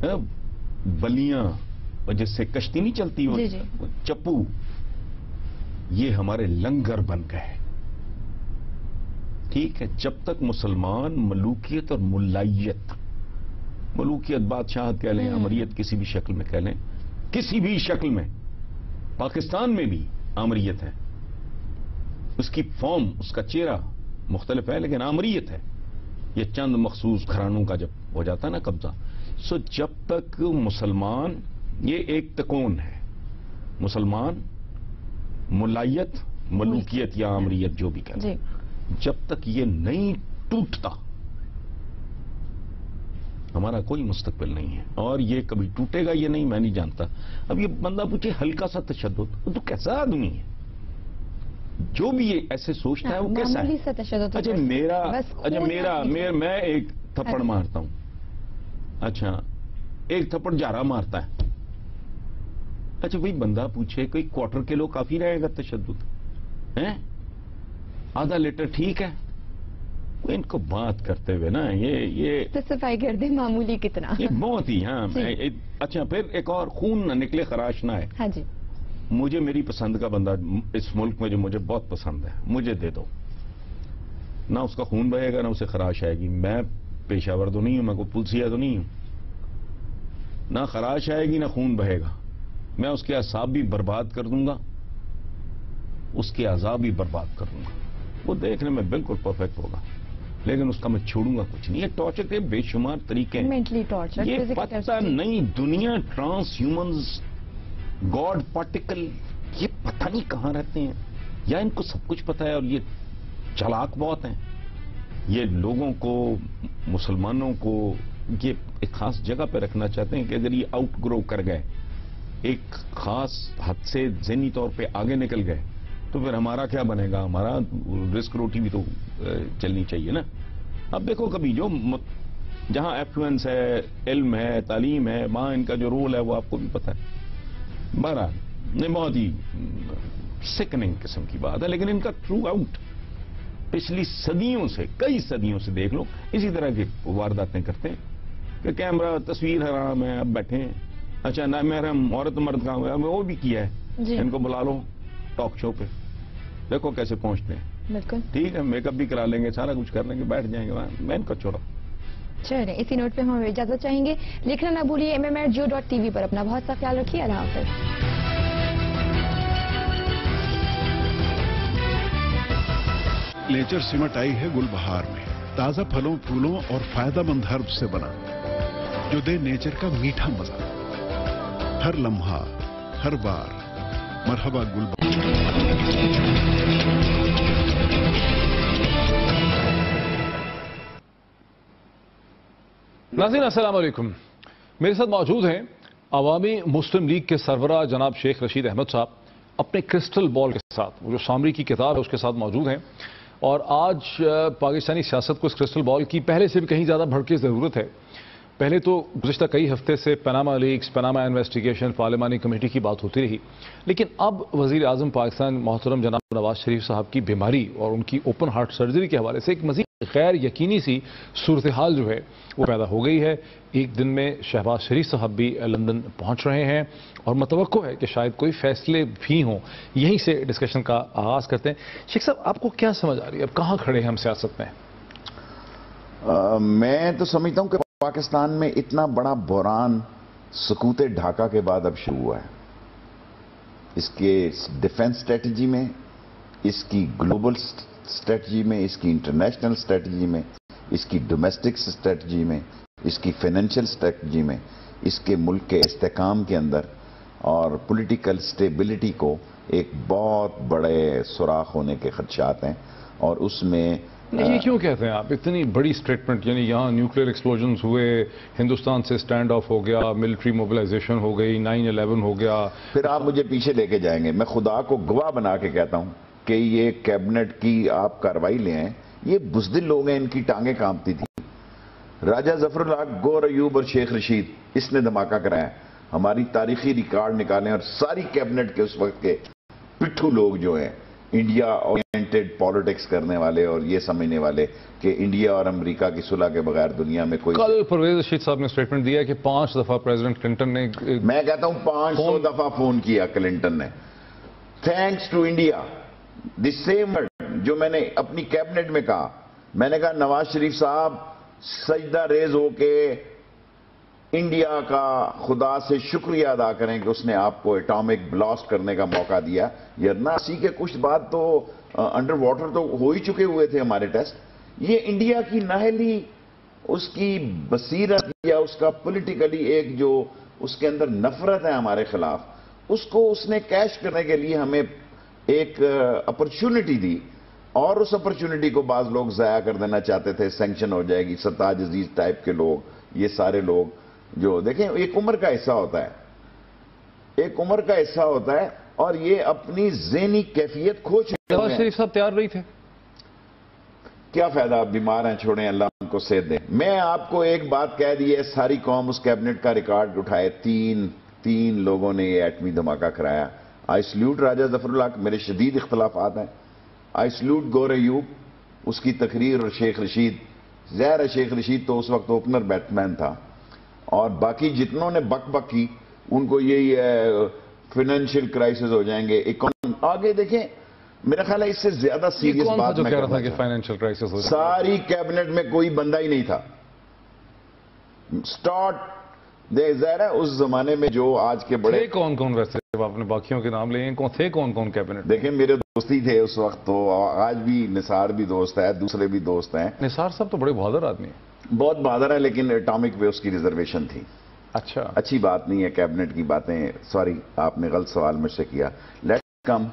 ہو؟ بلیاں جس سے کشتی نہیں چلتی ہو, چپو, یہ ہمارے لنگر بن گئے. ٹھیک ہے, جب تک مسلمان ملوکیت اور ملوکیت بادشاہت کہہ لیں, امریت کسی بھی شکل میں کہہ لیں, کسی بھی شکل میں, پاکستان میں بھی امریت ہے, اس کی فارم اس کا چہرہ مختلف ہے لیکن امریت ہے. یہ چند مخصوص گھرانوں کا جب ہو جاتا ہے نا قبضہ, سو جب تک مسلمان, یہ ایک تکون ہے, مسلمان ملائیت ملوکیت یا امریت جو بھی کہہ لیں, جب تک یہ نہیں ٹوٹتا ہمارا کوئی مستقبل نہیں ہے. اور یہ کبھی ٹوٹے گا یہ نہیں, میں نہیں جانتا. اب یہ بندہ پوچھے ہلکا سا تشدد, تو کیسا آدمی ہے جو بھی یہ ایسے سوچتا ہے, وہ کیسا ہے؟ میں ایک تھپڑ مارتا ہوں, اچھا ایک تھپڑ جارا مارتا ہے, اچھا وہی بندہ پوچھے کوئی کوارٹر کلو کافی رہے گا تشدد ہے؟ آدھا لیٹر ٹھیک ہے؟ ان کو بات کرتے ہوئے نا یہ اسپیسیفائی کر دیں معمولی کتنا, یہ بہت ہی ہاں. اچھا پھر ایک اور, خون نہ نکلے خراش نہ ہے. ہاں جی, مجھے میری پسند کا بندہ اس ملک میں جو مجھے بہت پسند ہے مجھے دے دو, نہ اس کا خون بہے گا نہ اسے خراش آئے گی. میں پیشہ ور تو نہیں ہوں, میں کوئی پلسیا تو نہیں ہوں, نہ خراش آئے گی نہ خون بہے گا. میں اس کے اعصاب بھی برباد کر دوں گا, اس کے عذاب بھی برباد کر دوں گا. وہ دیکھنے میں بالکل پرفیکٹ ہوگا لیکن اس کا میں چھوڑوں گا کچھ نہیں. یہ ٹارچر کے بے شمار طریقے ہیں, مینٹلی ٹارچر, یہ پتہ نہیں دنیا ٹرانس ہیومنز گاڈ پارٹیکل یہ پتہ نہیں کہاں رہتے ہیں, یا ان کو سب کچھ پتہ ہے اور یہ چالاک بہت ہیں. یہ لوگوں کو, مسلمانوں کو یہ ایک خاص جگہ پہ رکھنا چاہتے ہیں کہ اگر یہ آؤٹ گرو کر گئے, ایک خاص حد سے ذہنی طور پہ آگے نکل گئے, تو پھر ہمارا کیا بنے گا؟ ہمارا رزق روٹی بھی تو چلنی چاہیے نا. اب دیکھو کبھی جو جہاں ایفلوئنس ہے, علم ہے, تعلیم ہے, وہاں ان کا جو رول ہے وہ آپ کو بھی پتہ ہے. بہرحال یہ بہت ہی سکننگ قسم کی بات ہے, لیکن ان کا تھرو آؤٹ پچھلی صدیوں سے, کئی صدیوں سے دیکھ لو, اسی طرح کی وارداتیں کرتے ہیں کہ کیمرہ تصویر حرام ہے, اب بیٹھے ہیں, اچھا نہ محرم عورت مرد کا وہ بھی کیا ہے, ان کو بلا لو ٹاک شو پہ, دیکھو کیسے پہنچتے ہیں. بالکل ٹھیک ہے, میک اپ بھی کرا لیں گے, سارا کچھ کر لیں گے, بیٹھ جائیں گے وہاں, میں ان کو چھوڑا. چلیں اسی نوٹ پہ ہم اجازت چاہیں گے. لکھنا نہ بھولیے MMR.TV پر. اپنا بہت سا خیال رکھیے. اللہ حافظ. نیچر سیمٹ آئی ہے گل بہار میں, تازہ پھلوں پھولوں اور فائدہ مند ہرب سے بنا, جو دے نیچر کا میٹھا مزہ. ہر لمحہ, ہر بار مرحبا گل بہار. ناظرین السلام علیکم. میرے ساتھ موجود ہیں عوامی مسلم لیگ کے سربراہ جناب شیخ رشید احمد صاحب اپنے کرسٹل بال کے ساتھ. وہ جو سامری کی کتاب ہے اس کے ساتھ موجود ہیں, اور آج پاکستانی سیاست کو اس کرسٹل بال کی پہلے سے بھی کہیں زیادہ بڑھ کے ضرورت ہے. پہلے تو گزشتہ کئی ہفتے سے پاناما لیکس, پاناما انویسٹیگیشن, پارلیمانی کمیٹی کی بات ہوتی رہی, لیکن اب وزیر اعظم پاکستان محترم جناب نواز شریف صاحب کی بیماری اور ان کی اوپن ہارٹ سرجری کے حوالے سے ایک مزید غیر یقینی سی صورتحال جو ہے وہ پیدا ہو گئی ہے. ایک دن میں شہباز شریف صاحب بھی لندن پہنچ رہے ہیں اور متوقع ہے کہ شاید کوئی فیصلے بھی ہوں. یہیں سے ڈسکشن کا آغاز کرتے ہیں. شیخ صاحب آپ کو کیا سمجھ آ رہی ہے، اب کہاں کھڑے ہیں ہم سیاست میں؟ میں تو سمجھتا ہوں کہ پاکستان میں اتنا بڑا بحران سکوت ڈھاکہ کے بعد اب شروع ہوا ہے. اس کے ڈیفنس اسٹریٹجی میں، اس کی گلوبل اسٹریٹجی میں، اس کی انٹرنیشنل اسٹریٹجی میں، اس کی ڈومیسٹک اسٹریٹجی میں، اس کی فائنینشیل اسٹریٹجی میں، اس کے ملک کے استحکام کے اندر اور پولیٹیکل اسٹیبلٹی کو ایک بہت بڑے سوراخ ہونے کے خدشات ہیں. اور اس میں یہ کیوں کہتے ہیں آپ اتنی بڑی سٹیٹمنٹ؟ یعنی یہاں نیوکلیئر ایکسپلوژنز ہوئے، ہندوستان سے سٹینڈ آف ہو گیا، ملٹری موبلائزیشن ہو گئی، 9/11 ہو گیا. پھر آپ مجھے پیچھے لے کے جائیں گے. میں خدا کو گواہ بنا کے کہتا ہوں کہ یہ کیبنٹ کی آپ کارروائی لے آئیں، یہ بزدل لوگ ہیں، ان کی ٹانگیں کانپتی تھی. راجہ ظفر اللہ، گور ایوب اور شیخ رشید، اس نے دھماکہ کرایا. ہماری تاریخی ریکارڈ نکالیں اور ساری کیبنٹ کے اس وقت کے پٹھو لوگ جو ہیں، انڈیا اورینٹڈ پالیٹکس کرنے والے اور یہ سمجھنے والے کہ انڈیا اور امریکہ کی صلح کے بغیر دنیا میں کوئی. کل پرویز رشید صاحب نے سٹیٹمنٹ دیا کہ 5 دفعہ پریزیڈنٹ کلنٹن نے، میں کہتا ہوں 500 دفعہ فون کیا کلنٹن نے. Thanks to India. The same word جو میں نے اپنی کیبنٹ میں کہا، میں نے کہا نواز شریف صاحب سجدہ ریز ہو کے انڈیا کا خدا سے شکریہ ادا کریں کہ اس نے آپ کو ایٹامک بلاسٹ کرنے کا موقع دیا. ورنہ اسی کے کچھ بعد تو انڈر واٹر تو ہو ہی چکے ہوئے تھے ہمارے ٹیسٹ. یہ انڈیا کی نااہلی، اس کی بصیرت یا اس کا پولیٹیکلی ایک جو اس کے اندر نفرت ہے ہمارے خلاف، اس کو اس نے کیش کرنے کے لیے ہمیں ایک اپرچونٹی دی. اور اس اپرچونٹی کو بعض لوگ ضائع کر دینا چاہتے تھے. سینکشن ہو جائے گی، سرتاج عزیز ٹائپ کے لوگ، یہ سارے لوگ جو دیکھیں ایک عمر کا حصہ ہوتا ہے، ایک عمر کا حصہ ہوتا ہے اور یہ اپنی ذہنی کیفیت کھو چکے ہیں. نواز شریف صاحب تیار نہیں تھے. کیا فائدہ، آپ بیمار ہیں، چھوڑیں، اللہ ان کو صحت دے. میں آپ کو ایک بات کہہ دی ہے، ساری قوم اس کیبنٹ کا ریکارڈ اٹھائے. تین لوگوں نے یہ ایٹمی دھماکہ کرایا. آئی سلیوٹ راجہ ظفر اللہ، میرے شدید اختلافات ہیں. آئی سلیوٹ گور ایوب، اس کی تقریر، اور شیخ رشید. ظاہر ہے شیخ رشید تو اس وقت اوپنر بیٹسمین تھا، اور باقی جتنوں نے بک کی ان کو یہی فائنینشیل کرائسس ہو جائیں گے. آگے دیکھیں، میرا خیال ہے اس سے زیادہ سیریس بات جو کہہ رہا تھا کہ فائنینشیل کرائسس ہو، ساری کیبنٹ میں کوئی بندہ ہی نہیں تھا. سٹارٹ ظاہر ہے اس زمانے میں جو آج کے بڑے کون ویسے آپ نے باقیوں کے نام لے ہیں، کون کیبنٹ؟ دیکھیں میرے دوست ہی تھے اس وقت، تو آج بھی نثار بھی دوست ہے، دوسرے بھی دوست ہیں. نثار صاحب تو بڑے بہادر آدمی ہیں. بہت بہادر ہے، لیکن اٹامک پہ اس کی ریزرویشن تھی. اچھا، اچھی بات نہیں ہے کیبنٹ کی باتیں. سوری، آپ نے غلط سوال مجھ سے کیا. لیٹس کم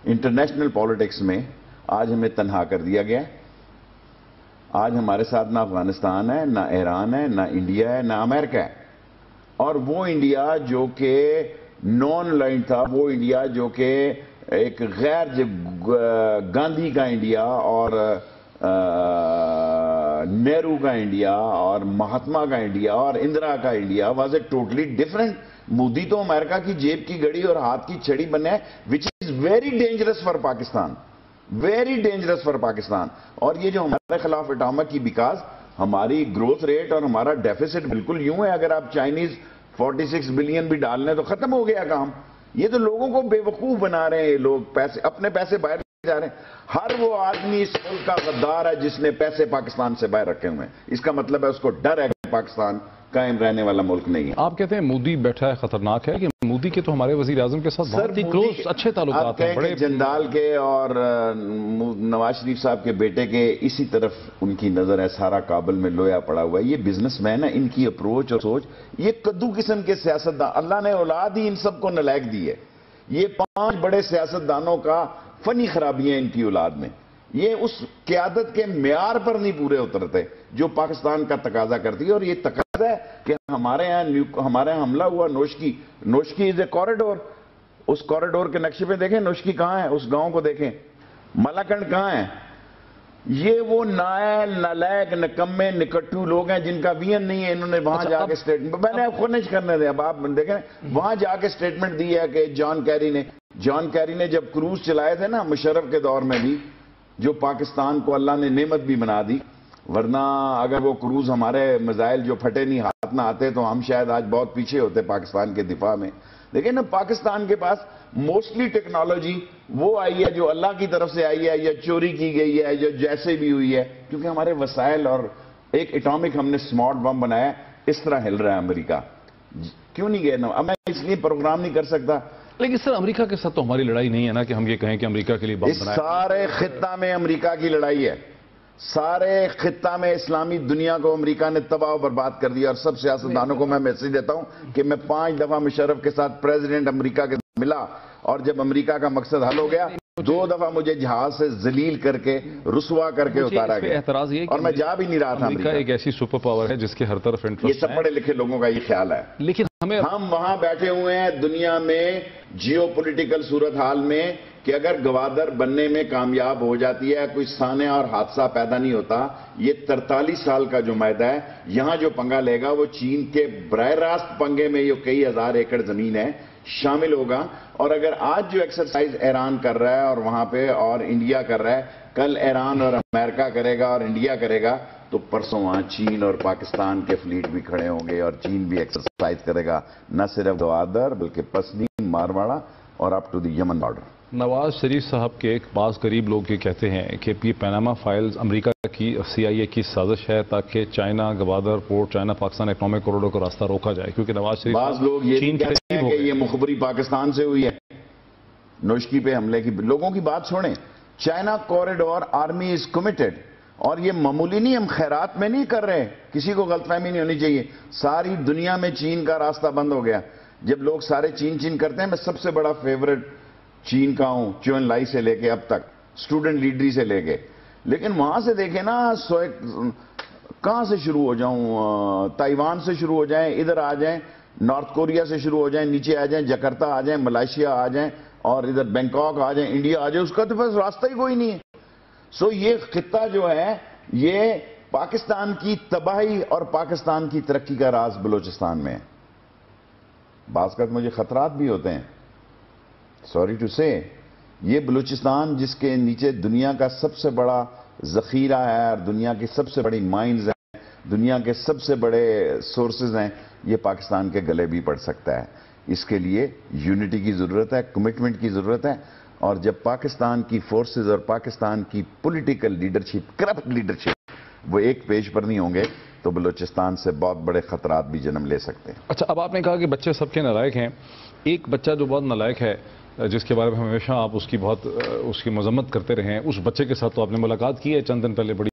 انٹرنیشنل پالیٹکس میں آج ہمیں تنہا کر دیا گیا. آج ہمارے ساتھ نہ افغانستان ہے، نہ ایران ہے، نہ انڈیا ہے، نہ امریکہ ہے. اور وہ انڈیا جو کہ نان لائن تھا، وہ انڈیا جو کہ ایک غیر گاندھی کا انڈیا اور نہرو کا انڈیا اور مہاتما کا انڈیا اور اندرا کا India was a totally different. Modi تو امریکہ کی جیب کی گھڑی اور ہاتھ کی چھڑی بنے، which is very dangerous for Pakistan, very dangerous for Pakistan. اور یہ جو ہمارے خلاف اٹامک کی، بیکاز ہماری گروتھ ریٹ اور ہمارا ڈیفیسٹ بالکل یوں ہے. اگر آپ چائنیز 46 بلین بھی ڈال لیں تو ختم ہو گیا کام. یہ تو لوگوں کو بے وقوف بنا رہے ہیں. لوگ پیسے، اپنے پیسے باہر جا رہے ہیں. ہر وہ آدمی اس ملک کا غدار ہے جس نے پیسے پاکستان سے باہر رکھے ہوئے ہیں. اس کا مطلب ہے اس کو ڈر ہے کہ پاکستان قائم رہنے والا ملک نہیں ہے. آپ کہتے ہیں مودی بیٹھا ہے، خطرناک ہے کہ مودی کے تو ہمارے وزیر اعظم کے ساتھ بہت ہی کلوز اچھے تعلقات ہیں. بڑے جندال کے اور نواز شریف صاحب کے بیٹے کے اسی طرف ان کی نظر ہے. سارا کابل میں لویا پڑا ہوا ہے. یہ بزنس مین ہے، ان کی اپروچ اور سوچ، یہ کدو قسم کے سیاستدان. اللہ نے اولاد ہی ان سب کو نلائق دی ہے. یہ 5 بڑے سیاستدانوں کا فنی خرابیاں ان کی اولاد میں. یہ اس قیادت کے معیار پر نہیں پورے اترتے جو پاکستان کا تقاضا کرتی ہے. اور یہ تقاضا ہے کہ ہمارے یہاں حملہ ہوا نوشکی از اے کوریڈور. اس کوریڈور کے نقشے پہ دیکھیں نوشکی کہاں ہے، اس گاؤں کو دیکھیں. ملاکنڈ کہاں ہے. یہ وہ نائل، نالائق، نکمے، نکٹو لوگ ہیں جن کا وین نہیں ہے. انہوں نے وہاں جا کے سٹیٹمنٹ، میں نے خونش کرنے دیں. اب آپ دیکھیں وہاں جا کے سٹیٹمنٹ دی ہے کہ جان کیری نے جب کروز چلائے تھے نا مشرف کے دور میں بھی، جو پاکستان کو اللہ نے نعمت بھی بنا دی، ورنہ اگر وہ کروز ہمارے میزائل جو پھٹے نہیں ہاتھ نہ آتے تو ہم شاید آج بہت پیچھے ہوتے پاکستان کے دفاع میں. لیکن اب پاکستان کے پاس موسٹلی ٹیکنالوجی وہ آئی ہے جو اللہ کی طرف سے آئی ہے یا چوری کی گئی ہے جو جیسے بھی ہوئی ہے، کیونکہ ہمارے وسائل اور ایک اٹامک ہم نے سمارٹ بم بنایا. اس طرح ہل رہا ہے امریکہ. کیوں نہیں گئے نا؟ اب میں اس لیے پروگرام نہیں کر سکتا. لیکن سر امریکہ کے ساتھ تو ہماری لڑائی نہیں ہے نا کہ ہم یہ کہیں کہ امریکہ کے لیے بم اس بنایا. سارے خطہ میں امریکہ کی لڑائی ہے. سارے خطہ میں اسلامی دنیا کو امریکہ نے تباہ و برباد کر دیا. اور سب سیاستدانوں کو میں میسج دیتا ہوں کہ میں 5 دفعہ مشرف کے ساتھ پریزیڈنٹ امریکہ کے ملا، اور جب امریکہ کا مقصد حل ہو گیا 2 دفعہ مجھے جہاز سے ذلیل کر کے رسوا کر کے اتارا گیا. اعتراض یہ اور میں جا بھی نہیں رہا تھا. امریکہ ایک ایسی سپر پاور ہے جس کے ہر طرف یہ انٹرسٹ سب پڑھے لکھے لوگوں کا یہ خیال ہے. لیکن ہم وہاں بیٹھے ہوئے ہیں دنیا میں جیو پولیٹیکل صورتحال میں کہ اگر گوادر بننے میں کامیاب ہو جاتی ہے، کوئی سانحہ اور حادثہ پیدا نہیں ہوتا. یہ 43 سال کا جو معاہدہ ہے، یہاں جو پنگا لے گا وہ چین کے براہ راست پنگے میں یہ کئی ہزار ایکڑ زمین ہے شامل ہوگا. اور اگر آج جو ایکسرسائز ایران کر رہا ہے اور وہاں پہ اور انڈیا کر رہا ہے، کل ایران اور امریکہ کرے گا اور انڈیا کرے گا تو پرسوں وہاں چین اور پاکستان کے فلیٹ بھی کھڑے ہوں گے اور چین بھی ایکسرسائز کرے گا، نہ صرف گوادر بلکہ پسنی، مارواڑا اور up to the Yemen border. نواز شریف صاحب کے ایک بعض قریب لوگ یہ کہتے ہیں کہ یہ پیناما فائلز امریکہ کی CIA کی سازش ہے تاکہ China Gwadar port, China Pakistan economic corridor کا راستہ روکا جائے، کیونکہ نواز شریف بعض لوگ یہ چین کہتے ہیں کہ یہ مخبری پاکستان سے ہوئی ہے. نوشکی پہ حملے کی لوگوں کی بات چھوڑیں. China corridor army is committed, اور یہ معمولی نہیں، ہم خیرات میں نہیں کر رہے. کسی کو غلط فہمی نہیں ہونی چاہیے. ساری دنیا میں چین کا راستہ بند ہو گیا. جب لوگ سارے چین کرتے ہیں، میں سب سے بڑا فیورٹ چین کا ہوں، چیون لائی سے لے کے اب تک، اسٹوڈنٹ لیڈری سے لے کے. لیکن وہاں سے دیکھیں نا، کہاں سے شروع ہو جاؤں؟ تائیوان سے شروع ہو جائیں، ادھر آ جائیں، نارتھ کوریا سے شروع ہو جائیں، نیچے آ جائیں، جکرتا آ جائیں، ملائیشیا آ جائیں، اور ادھر بینکاک آ جائیں، انڈیا آ جائیں، اس کا تو بس راستہ ہی کوئی نہیں ہے. سو یہ خطہ جو ہے یہ پاکستان کی تباہی اور پاکستان کی ترقی کا راز بلوچستان میں ہے. بعض کا مجھے خطرات بھی ہوتے ہیں، سوری ٹو سے. یہ بلوچستان جس کے نیچے دنیا کا سب سے بڑا ذخیرہ ہے اور دنیا کی سب سے بڑی مائنز ہیں، دنیا کے سب سے بڑے سورسز ہیں، یہ پاکستان کے گلے بھی پڑ سکتا ہے. اس کے لیے یونٹی کی ضرورت ہے، کمٹمنٹ کی ضرورت ہے. اور جب پاکستان کی فورسز اور پاکستان کی پولیٹیکل لیڈرشپ، کرپٹ لیڈرشپ، وہ ایک پیج پر نہیں ہوں گے تو بلوچستان سے بہت بڑے خطرات بھی جنم لے سکتے ہیں. اچھا، اب آپ نے کہا کہ بچے سب کے نالائق ہیں. ایک بچہ جو بہت نالائق ہے، جس کے بارے میں ہمیشہ آپ اس کی مذمت کرتے رہے ہیں، اس بچے کے ساتھ تو آپ نے ملاقات کی ہے چند دن پہلے، بڑی